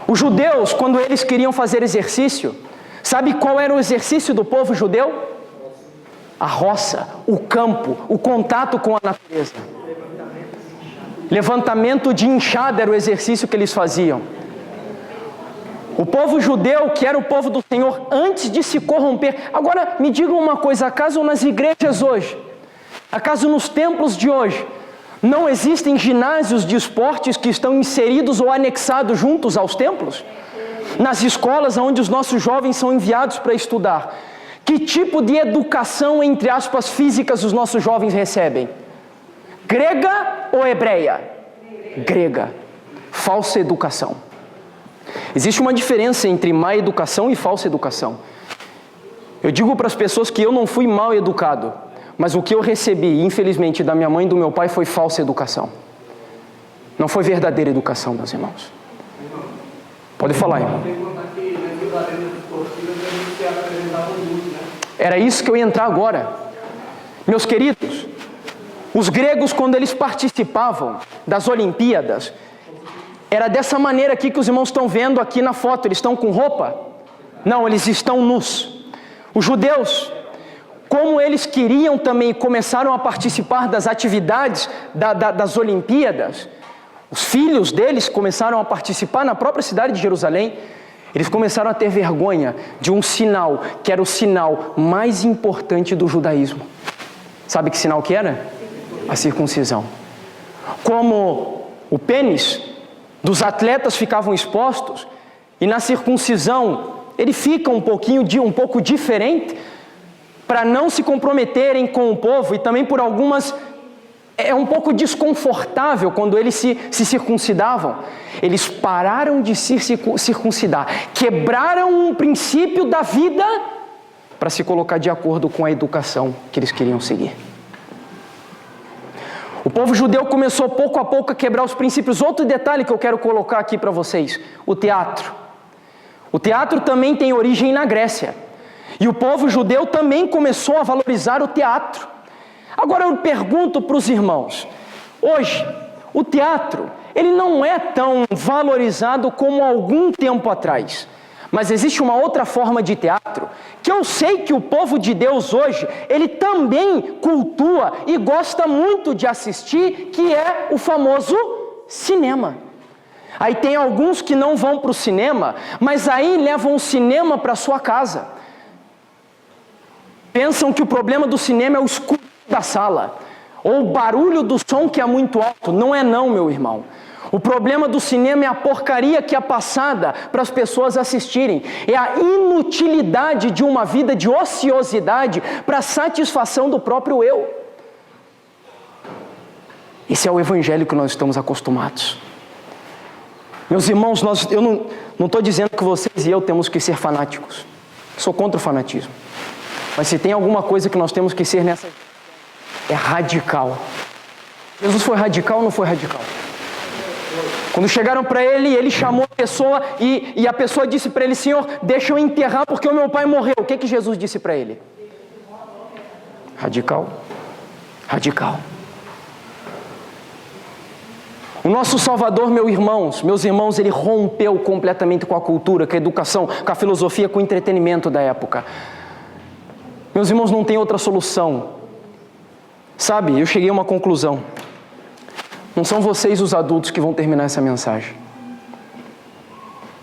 Os judeus, quando eles queriam fazer exercício, sabe qual era o exercício do povo judeu? A roça, o campo, o contato com a natureza. Levantamento de enxada era o exercício que eles faziam. O povo judeu, que era o povo do Senhor, antes de se corromper. Agora, me digam uma coisa, acaso nas igrejas hoje, acaso nos templos de hoje, não existem ginásios de esportes que estão inseridos ou anexados juntos aos templos? Nas escolas onde os nossos jovens são enviados para estudar, que tipo de educação, entre aspas, físicas os nossos jovens recebem? Grega ou hebreia? Grega. Falsa educação. Existe uma diferença entre má educação e falsa educação. Eu digo para as pessoas que eu não fui mal educado, mas o que eu recebi, infelizmente, da minha mãe e do meu pai foi falsa educação. Não foi verdadeira educação, meus irmãos. Pode falar, irmão. Era isso que eu ia entrar agora. Meus queridos, os gregos, quando eles participavam das Olimpíadas, era dessa maneira aqui que os irmãos estão vendo aqui na foto. Eles estão com roupa? Não, eles estão nus. Os judeus, como eles queriam também, começaram a participar das atividades das Olimpíadas, os filhos deles começaram a participar na própria cidade de Jerusalém. Eles começaram a ter vergonha de um sinal, que era o sinal mais importante do judaísmo. Sabe que sinal que era? A circuncisão. Como O pênis dos atletas ficavam expostos, e na circuncisão ele fica um pouco diferente, para não se comprometerem com o povo, e também por algumas é um pouco desconfortável quando eles se circuncidavam. Eles pararam de se circuncidar, quebraram um princípio da vida para se colocar de acordo com a educação que eles queriam seguir. O povo judeu começou pouco a pouco a quebrar os princípios. Outro detalhe que eu quero colocar aqui para vocês: o teatro. O teatro também tem origem na Grécia, e o povo judeu também começou a valorizar o teatro. Agora eu pergunto para os irmãos, hoje, o teatro, ele não é tão valorizado como algum tempo atrás, mas existe uma outra forma de teatro, que eu sei que o povo de Deus hoje, ele também cultua e gosta muito de assistir, que é o famoso cinema. Aí tem alguns que não vão para o cinema, mas aí levam o cinema para sua casa. Pensam que o problema do cinema é o escuro da sala, ou o barulho do som que é muito alto. Não é não, meu irmão. O problema do cinema é a porcaria que é passada para as pessoas assistirem. É a inutilidade de uma vida de ociosidade para a satisfação do próprio eu. Esse é o evangelho que nós estamos acostumados. Meus irmãos, eu não estou dizendo que vocês e eu temos que ser fanáticos. Sou contra o fanatismo. Mas se tem alguma coisa que nós temos que ser nessa, é radical. Jesus foi radical ou não foi radical? Quando chegaram para ele, ele chamou a pessoa e a pessoa disse para ele: Senhor, deixa eu enterrar porque o meu pai morreu. O que Jesus disse para ele? Radical. Radical. O nosso Salvador, meus irmãos, ele rompeu completamente com a cultura, com a educação, com a filosofia, com o entretenimento da época. Meus irmãos, não tem outra solução. Sabe, eu cheguei a uma conclusão. Não são vocês os adultos que vão terminar essa mensagem.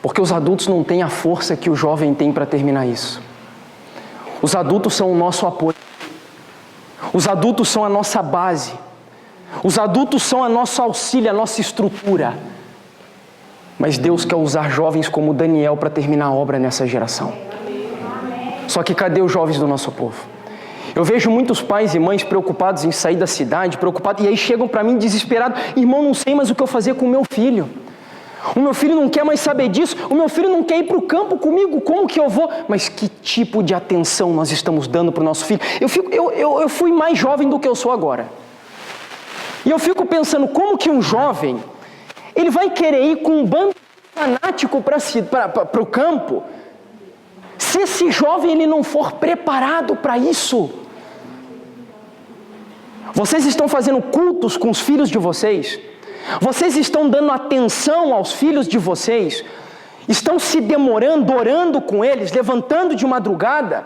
Porque os adultos não têm a força que o jovem tem para terminar isso. Os adultos são o nosso apoio. Os adultos são a nossa base. Os adultos são a nosso auxílio, a nossa estrutura. Mas Deus quer usar jovens como Daniel para terminar a obra nessa geração. Só que cadê os jovens do nosso povo? Eu vejo muitos pais e mães preocupados em sair da cidade, e aí chegam para mim desesperados: irmão, não sei mais o que eu fazer com o meu filho. O meu filho não quer mais saber disso, o meu filho não quer ir para o campo comigo, como que eu vou? Mas que tipo de atenção nós estamos dando para o nosso filho? Eu fui mais jovem do que eu sou agora. E eu fico pensando, como que um jovem, ele vai querer ir com um bando fanático para o campo, se esse jovem ele não for preparado para isso? Vocês estão fazendo cultos com os filhos de vocês? Vocês estão dando atenção aos filhos de vocês? Estão se demorando, orando com eles, levantando de madrugada,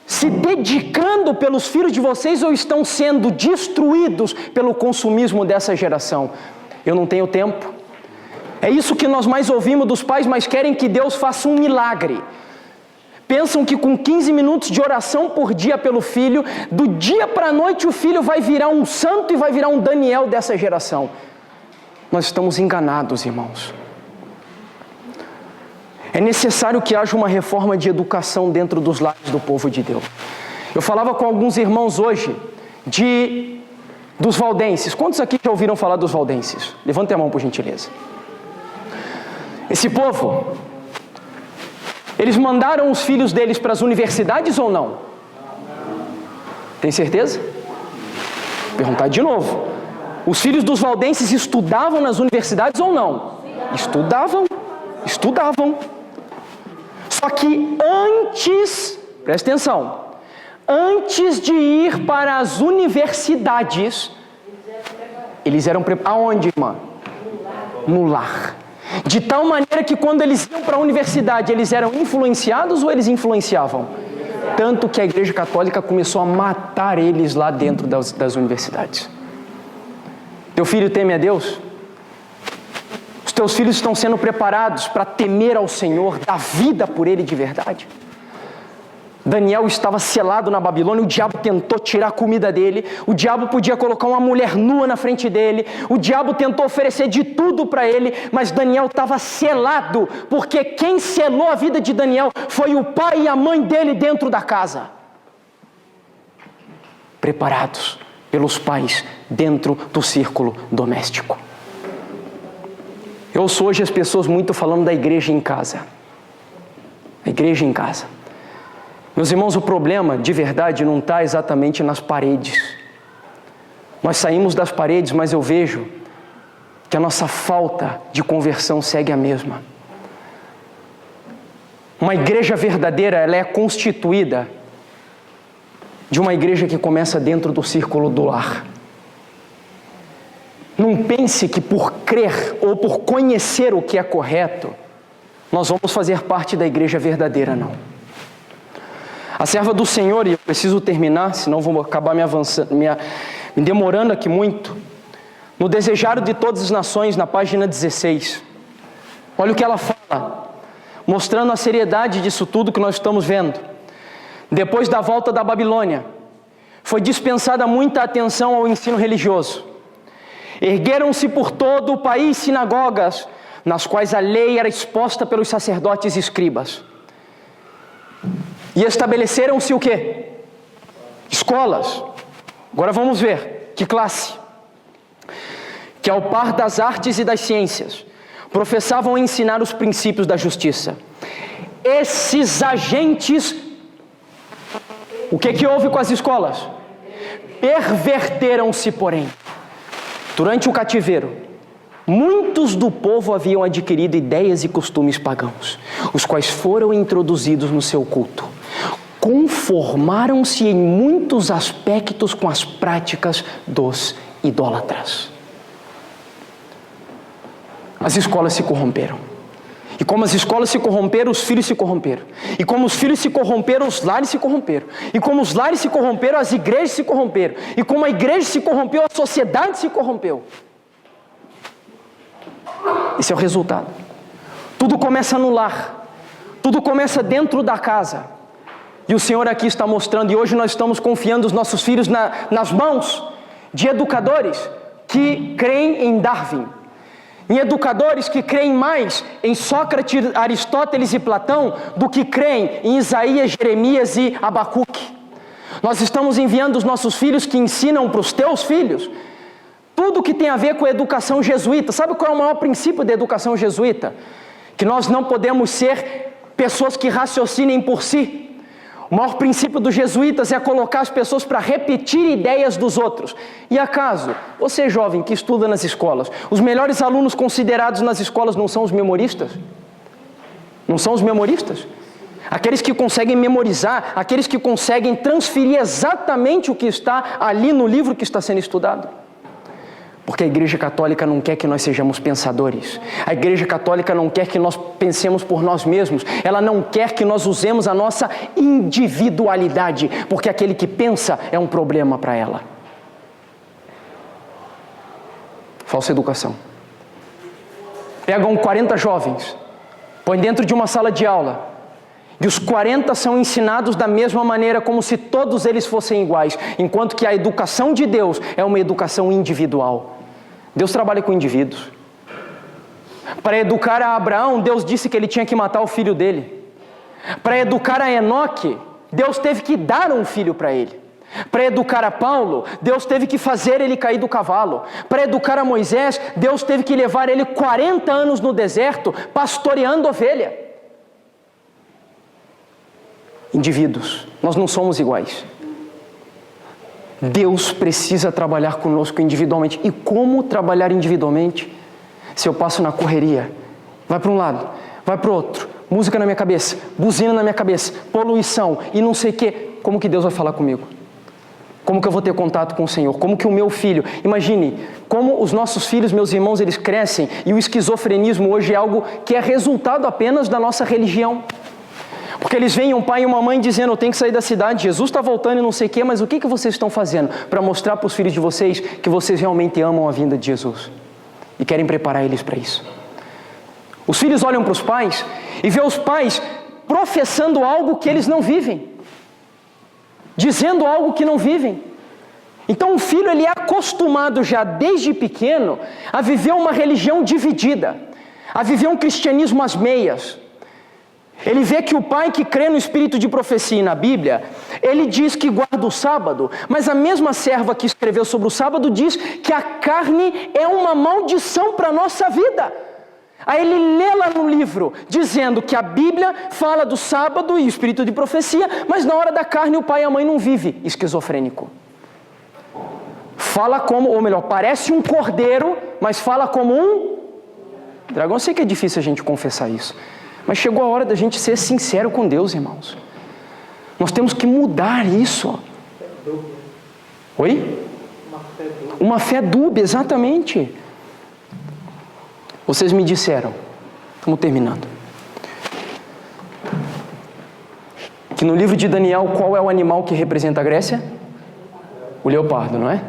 se dedicando pelos filhos de vocês, ou estão sendo destruídos pelo consumismo dessa geração? Eu não tenho tempo. É isso que nós mais ouvimos dos pais, mas querem que Deus faça um milagre. Pensam que com 15 minutos de oração por dia pelo filho, do dia para a noite o filho vai virar um santo e vai virar um Daniel dessa geração. Nós estamos enganados, irmãos. É necessário que haja uma reforma de educação dentro dos lares do povo de Deus. Eu falava com alguns irmãos hoje dos valdenses. Quantos aqui já ouviram falar dos valdenses? Levantem a mão, por gentileza. Esse povo, eles mandaram os filhos deles para as universidades ou não? Tem certeza? Vou perguntar de novo. Os filhos dos valdenses estudavam nas universidades ou não? Estudavam. Só que antes, presta atenção, antes de ir para as universidades, eles eram preparados. Aonde, irmã? No lar. De tal maneira que quando eles iam para a universidade, eles eram influenciados ou eles influenciavam? Tanto que a Igreja Católica começou a matar eles lá dentro das universidades. Teu filho teme a Deus? Os teus filhos estão sendo preparados para temer ao Senhor, dar vida por Ele de verdade? Daniel estava selado na Babilônia, o diabo tentou tirar a comida dele, o diabo podia colocar uma mulher nua na frente dele, o diabo tentou oferecer de tudo para ele, mas Daniel estava selado, porque quem selou a vida de Daniel foi o pai e a mãe dele dentro da casa. Preparados pelos pais dentro do círculo doméstico. Eu ouço hoje as pessoas muito falando da igreja em casa. A igreja em casa. Meus irmãos, o problema de verdade não está exatamente nas paredes. Nós saímos das paredes, mas eu vejo que a nossa falta de conversão segue a mesma. Uma igreja verdadeira, ela é constituída de uma igreja que começa dentro do círculo do lar. Não pense que por crer ou por conhecer o que é correto, nós vamos fazer parte da igreja verdadeira, não. A serva do Senhor, e eu preciso terminar, senão vou acabar me demorando aqui muito, no Desejário de Todas as Nações, na página 16, olha o que ela fala, mostrando a seriedade disso tudo que nós estamos vendo. Depois da volta da Babilônia, foi dispensada muita atenção ao ensino religioso. Ergueram-se por todo o país sinagogas, nas quais a lei era exposta pelos sacerdotes e escribas. E estabeleceram-se o quê? Escolas. Agora vamos ver, que classe? Que ao par das artes e das ciências, professavam ensinar os princípios da justiça. Esses agentes, o que houve com as escolas? Perverteram-se, porém. Durante o cativeiro, muitos do povo haviam adquirido ideias e costumes pagãos, os quais foram introduzidos no seu culto. Conformaram-se em muitos aspectos com as práticas dos idólatras. As escolas se corromperam. E como as escolas se corromperam, os filhos se corromperam. E como os filhos se corromperam, os lares se corromperam. E como os lares se corromperam, as igrejas se corromperam. E como a igreja se corrompeu, a sociedade se corrompeu. Esse é o resultado. Tudo começa no lar. Tudo começa dentro da casa. E o Senhor aqui está mostrando, e hoje nós estamos confiando os nossos filhos nas mãos de educadores que creem em Darwin. Em educadores que creem mais em Sócrates, Aristóteles e Platão do que creem em Isaías, Jeremias e Abacuque. Nós estamos enviando os nossos filhos que ensinam para os teus filhos tudo que tem a ver com a educação jesuíta. Sabe qual é o maior princípio da educação jesuíta? Que nós não podemos ser pessoas que raciocinem por si. O maior princípio dos jesuítas é colocar as pessoas para repetir ideias dos outros. E acaso, você jovem que estuda nas escolas, os melhores alunos considerados nas escolas não são os memoristas? Não são os memoristas? Aqueles que conseguem memorizar, aqueles que conseguem transferir exatamente o que está ali no livro que está sendo estudado. Porque a Igreja Católica não quer que nós sejamos pensadores. A Igreja Católica não quer que nós pensemos por nós mesmos. Ela não quer que nós usemos a nossa individualidade, porque aquele que pensa é um problema para ela. Falsa educação. Pegam 40 jovens, põem dentro de uma sala de aula, e os 40 são ensinados da mesma maneira, como se todos eles fossem iguais, enquanto que a educação de Deus é uma educação individual. Deus trabalha com indivíduos. Para educar a Abraão, Deus disse que ele tinha que matar o filho dele. Para educar a Enoque, Deus teve que dar um filho para ele. Para educar a Paulo, Deus teve que fazer ele cair do cavalo. Para educar a Moisés, Deus teve que levar ele 40 anos no deserto, pastoreando ovelha. Indivíduos, nós não somos iguais. Deus precisa trabalhar conosco individualmente. E como trabalhar individualmente? Se eu passo na correria, vai para um lado, vai para o outro, música na minha cabeça, buzina na minha cabeça, poluição e não sei o quê, como que Deus vai falar comigo? Como que eu vou ter contato com o Senhor? Como que o meu filho... Imagine, como os nossos filhos, meus irmãos, eles crescem, e o esquizofrenismo hoje é algo que é resultado apenas da nossa religião. Porque eles veem um pai e uma mãe dizendo, eu tenho que sair da cidade, Jesus está voltando e não sei o quê, mas o que vocês estão fazendo para mostrar para os filhos de vocês que vocês realmente amam a vinda de Jesus? E querem preparar eles para isso. Os filhos olham para os pais e vê os pais professando algo que eles não vivem. dizendo algo que não vivem. Então o filho ele é acostumado já desde pequeno a viver uma religião dividida, a viver um cristianismo às meias. Ele vê que o pai que crê no espírito de profecia e na Bíblia, ele diz que guarda o sábado, mas a mesma serva que escreveu sobre o sábado diz que a carne é uma maldição para a nossa vida. Aí ele lê lá no livro, dizendo que a Bíblia fala do sábado e o espírito de profecia, mas na hora da carne o pai e a mãe não vivem. Esquizofrênico. Fala como, ou melhor, parece um cordeiro, mas fala como um dragão. Eu sei que é difícil a gente confessar isso, mas chegou a hora da gente ser sincero com Deus, irmãos. Nós temos que mudar isso. Oi? Uma fé dúbia, exatamente. Vocês me disseram, estamos terminando, que no livro de Daniel, qual é o animal que representa a Grécia? O leopardo, não é?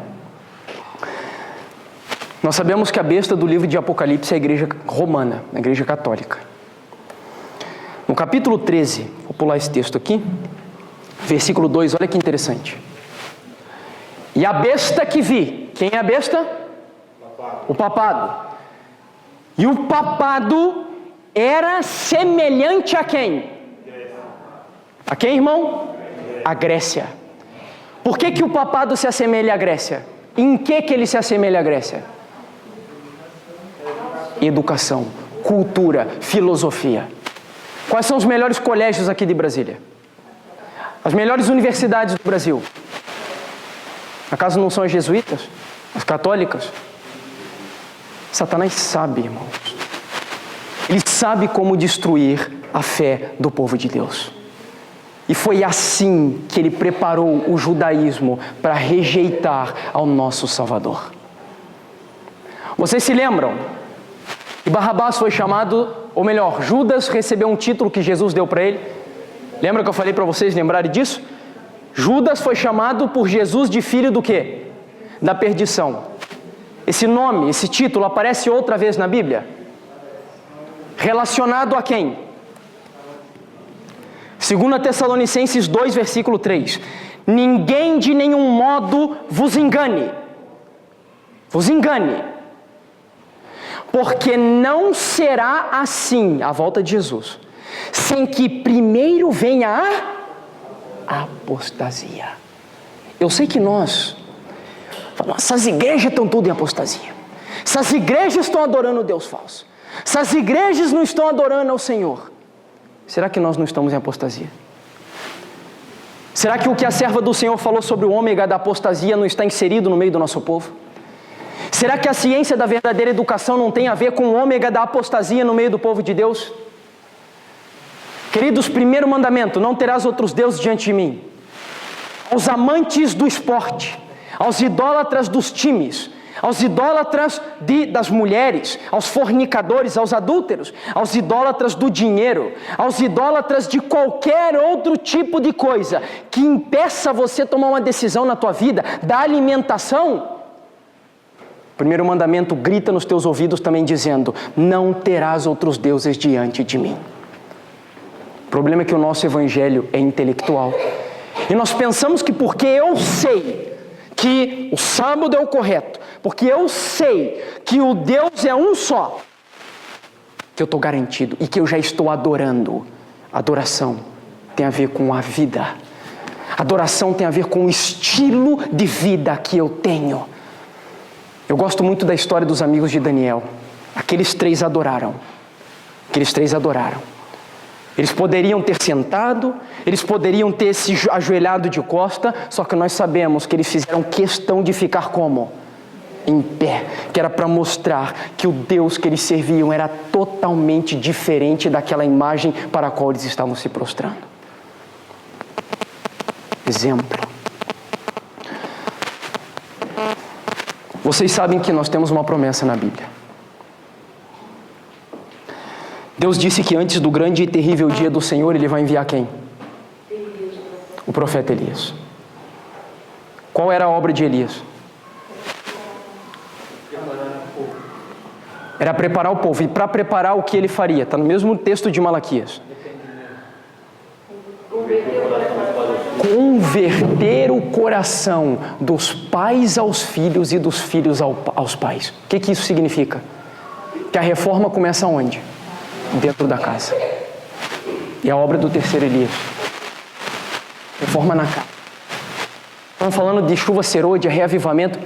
Nós sabemos que a besta do livro de Apocalipse é a igreja romana, a igreja católica. No capítulo 13, vou pular esse texto aqui, versículo 2, olha que interessante. E a besta que vi, quem é a besta? O papado. E o papado era semelhante a quem? A quem, irmão? A Grécia. Por que o papado se assemelha à Grécia? Em que ele se assemelha à Grécia? Educação, cultura, filosofia. Quais são os melhores colégios aqui de Brasília? As melhores universidades do Brasil? Acaso não são as jesuítas? As católicas? Satanás sabe, irmãos. Ele sabe como destruir a fé do povo de Deus. E foi assim que ele preparou o judaísmo para rejeitar ao nosso Salvador. Vocês se lembram que Barrabás foi chamado, ou melhor, Judas recebeu um título que Jesus deu para ele? Lembra que eu falei para vocês lembrarem disso? Judas foi chamado por Jesus de filho do quê? Da perdição. Esse nome, esse título aparece outra vez na Bíblia? Relacionado a quem? 2 Tessalonicenses 2, versículo 3. Ninguém de nenhum modo vos engane. Vos engane. Porque não será assim, a volta de Jesus, sem que primeiro venha a apostasia. Eu sei que essas igrejas estão tudo em apostasia. Essas igrejas estão adorando o Deus falso. Essas igrejas não estão adorando ao Senhor. Será que nós não estamos em apostasia? Será que o que a serva do Senhor falou sobre o ômega da apostasia não está inserido no meio do nosso povo? Será que a ciência da verdadeira educação não tem a ver com o ômega da apostasia no meio do povo de Deus? Queridos, primeiro mandamento: não terás outros deuses diante de mim. Aos amantes do esporte, aos idólatras dos times, aos idólatras das mulheres, aos fornicadores, aos adúlteros, aos idólatras do dinheiro, aos idólatras de qualquer outro tipo de coisa que impeça você tomar uma decisão na tua vida, da alimentação. O primeiro mandamento grita nos teus ouvidos também dizendo: não terás outros deuses diante de mim. O problema é que o nosso evangelho é intelectual. E nós pensamos que porque eu sei que o sábado é o correto, porque eu sei que o Deus é um só, que eu estou garantido e que eu já estou adorando. Adoração tem a ver com a vida. Adoração tem a ver com o estilo de vida que eu tenho. Eu gosto muito da história dos amigos de Daniel. Aqueles três adoraram. Eles poderiam ter sentado, eles poderiam ter se ajoelhado de costa, só que nós sabemos que eles fizeram questão de ficar como? Em pé, que era para mostrar que o Deus que eles serviam era totalmente diferente daquela imagem para a qual eles estavam se prostrando. Exemplo. Vocês sabem que nós temos uma promessa na Bíblia. Deus disse que antes do grande e terrível dia do Senhor, Ele vai enviar quem? O profeta Elias. Qual era a obra de Elias? Era preparar o povo. E para preparar o que ele faria? Está no mesmo texto de Malaquias. converter o coração dos pais aos filhos e dos filhos aos pais. O que isso significa? Que a reforma começa onde? Dentro da casa. E a obra do terceiro Elias. Reforma na casa. Estamos falando de chuva serôdia, reavivamento.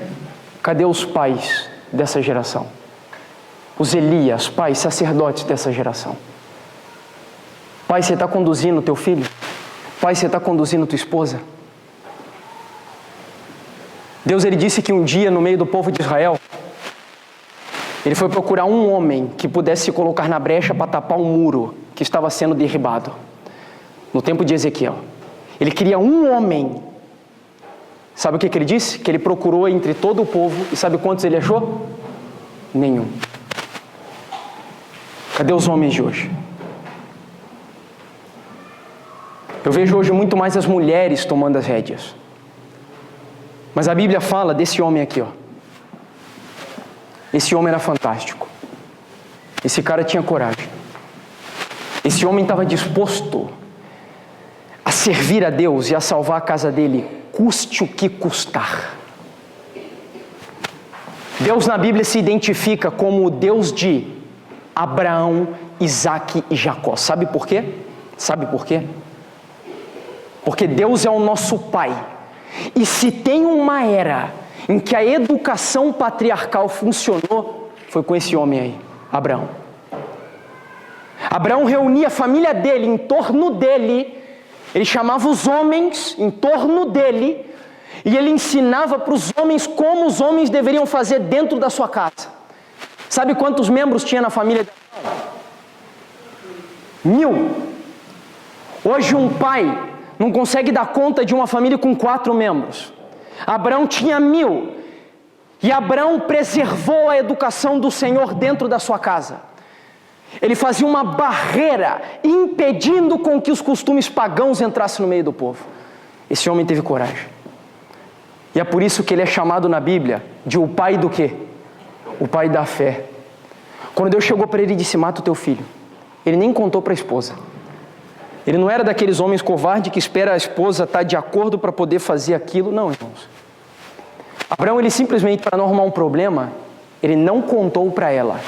Cadê os pais dessa geração? Os Elias, pais, sacerdotes dessa geração. Pai, você está conduzindo o teu filho? Pai, você está conduzindo tua esposa? Deus, Ele disse que um dia, no meio do povo de Israel, Ele foi procurar um homem que pudesse se colocar na brecha para tapar um muro que estava sendo derribado. No tempo de Ezequiel. Ele queria um homem. Sabe o que Ele disse? Que Ele procurou entre todo o povo. E sabe quantos Ele achou? Nenhum. Cadê os homens de hoje? Eu vejo hoje muito mais as mulheres tomando as rédeas. Mas a Bíblia fala desse homem aqui, ó. Esse homem era fantástico. Esse cara tinha coragem. Esse homem estava disposto a servir a Deus e a salvar a casa dele, custe o que custar. Deus na Bíblia se identifica como o Deus de Abraão, Isaque e Jacó. Sabe por quê? Sabe por quê? Porque Deus é o nosso Pai. E se tem uma era em que a educação patriarcal funcionou, foi com esse homem aí, Abraão. Abraão reunia a família dele em torno dele, ele chamava os homens em torno dele, e ele ensinava para os homens como os homens deveriam fazer dentro da sua casa. Sabe quantos membros tinha na família de Abraão? 1000. Hoje um pai não consegue dar conta de uma família com 4 membros. Abraão tinha 1000. E Abraão preservou a educação do Senhor dentro da sua casa. Ele fazia uma barreira, impedindo com que os costumes pagãos entrassem no meio do povo. Esse homem teve coragem. E é por isso que ele é chamado na Bíblia de o pai do quê? O pai da fé. Quando Deus chegou para ele e disse, mata o teu filho, ele nem contou para a esposa. Ele não era daqueles homens covardes que espera a esposa estar de acordo para poder fazer aquilo. Não, irmãos. Abraão, ele simplesmente, para não arrumar um problema, ele não contou para ela.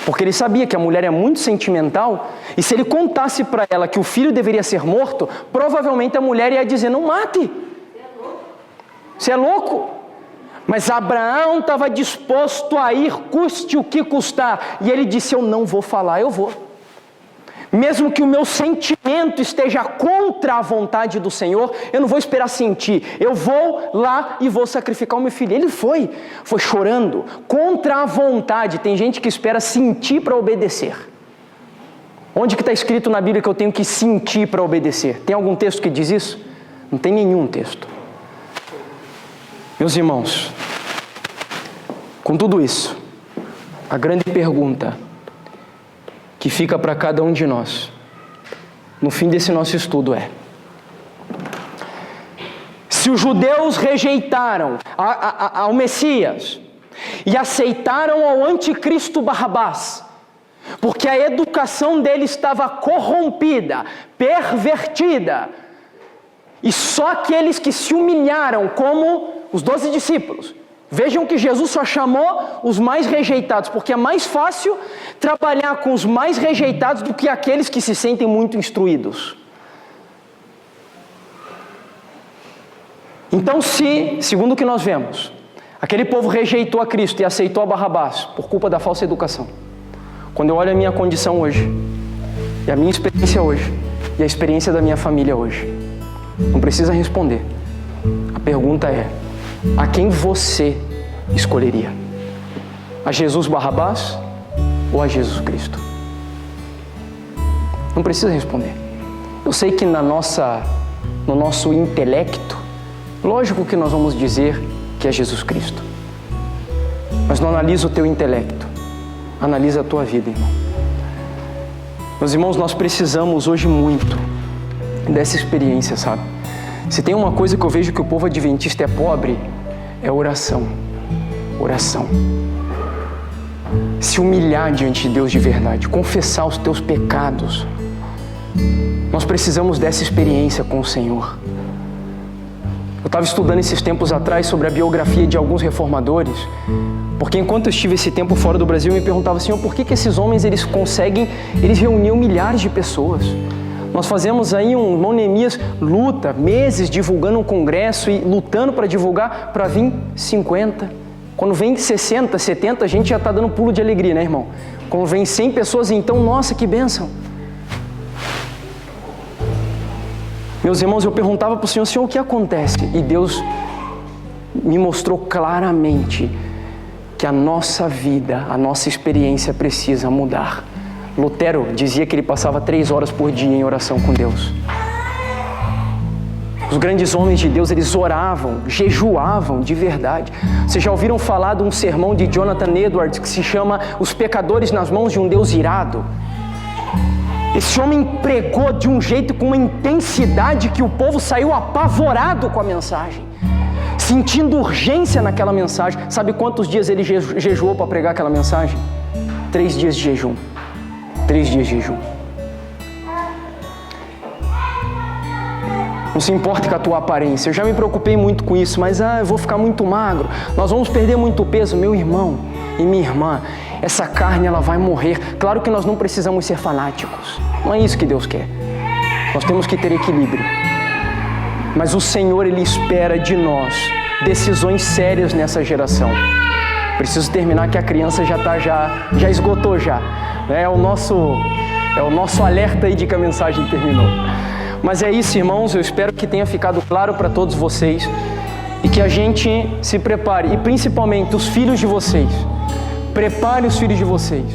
Porque ele sabia que a mulher é muito sentimental, e se ele contasse para ela que o filho deveria ser morto, provavelmente a mulher ia dizer, não mate. Você é louco? Mas Abraão estava disposto a ir, custe o que custar. E ele disse, eu não vou falar, eu vou. Mesmo que o meu sentimento esteja contra a vontade do Senhor, eu não vou esperar sentir. Eu vou lá e vou sacrificar o meu filho. Ele foi chorando, contra a vontade. Tem gente que espera sentir para obedecer. Onde que está escrito na Bíblia que eu tenho que sentir para obedecer? Tem algum texto que diz isso? Não tem nenhum texto. Meus irmãos, com tudo isso, a grande pergunta que fica para cada um de nós, no fim desse nosso estudo é: se os judeus rejeitaram ao Messias e aceitaram ao anticristo Barrabás, porque a educação dele estava corrompida, pervertida, e só aqueles que se humilharam, como os 12 discípulos, vejam que Jesus só chamou os mais rejeitados, porque é mais fácil trabalhar com os mais rejeitados do que aqueles que se sentem muito instruídos. Então, segundo o que nós vemos, aquele povo rejeitou a Cristo e aceitou a Barrabás por culpa da falsa educação. Quando eu olho a minha condição hoje, e a minha experiência hoje, e a experiência da minha família hoje, não precisa responder. A pergunta é: a quem você escolheria? A Jesus Barrabás ou a Jesus Cristo? Não precisa responder. Eu sei que no nosso intelecto, lógico que nós vamos dizer que é Jesus Cristo. Mas não analisa o teu intelecto, analisa a tua vida, irmão. Meus irmãos, nós precisamos hoje muito dessa experiência, sabe? Se tem uma coisa que eu vejo que o povo adventista é pobre, é oração. Oração. Se humilhar diante de Deus de verdade, confessar os teus pecados. Nós precisamos dessa experiência com o Senhor. Eu estava estudando esses tempos atrás sobre a biografia de alguns reformadores, porque enquanto eu estive esse tempo fora do Brasil, eu me perguntava, Senhor, por que esses homens, eles reuniam milhares de pessoas? Nós fazemos aí um irmão Neemias luta meses divulgando um congresso e lutando para divulgar, para vir 50. Quando vem 60, 70, a gente já está dando pulo de alegria, né, irmão? Quando vem 100 pessoas, então, nossa, que bênção. Meus irmãos, eu perguntava para o Senhor, o que acontece? E Deus me mostrou claramente que a nossa vida, a nossa experiência precisa mudar. Lutero dizia que ele passava 3 horas por dia em oração com Deus. Os grandes homens de Deus, eles oravam, jejuavam de verdade. Vocês já ouviram falar de um sermão de Jonathan Edwards que se chama Os Pecadores nas Mãos de um Deus Irado? Esse homem pregou de um jeito, com uma intensidade, que o povo saiu apavorado com a mensagem, sentindo urgência naquela mensagem. Sabe quantos dias ele jejuou para pregar aquela mensagem? 3 dias de jejum. 3 dias de jejum. Não se importa com a tua aparência. Eu já me preocupei muito com isso, mas eu vou ficar muito magro, nós vamos perder muito peso. Meu irmão e minha irmã, essa carne, ela vai morrer. Claro que nós não precisamos ser fanáticos, não é isso que Deus quer. Nós temos que ter equilíbrio. Mas o Senhor, Ele espera de nós decisões sérias nessa geração. Preciso terminar que a criança já esgotou já. É o nosso alerta aí de que a mensagem terminou. Mas é isso, irmãos, eu espero que tenha ficado claro para todos vocês e que a gente se prepare, e principalmente os filhos de vocês. Prepare os filhos de vocês.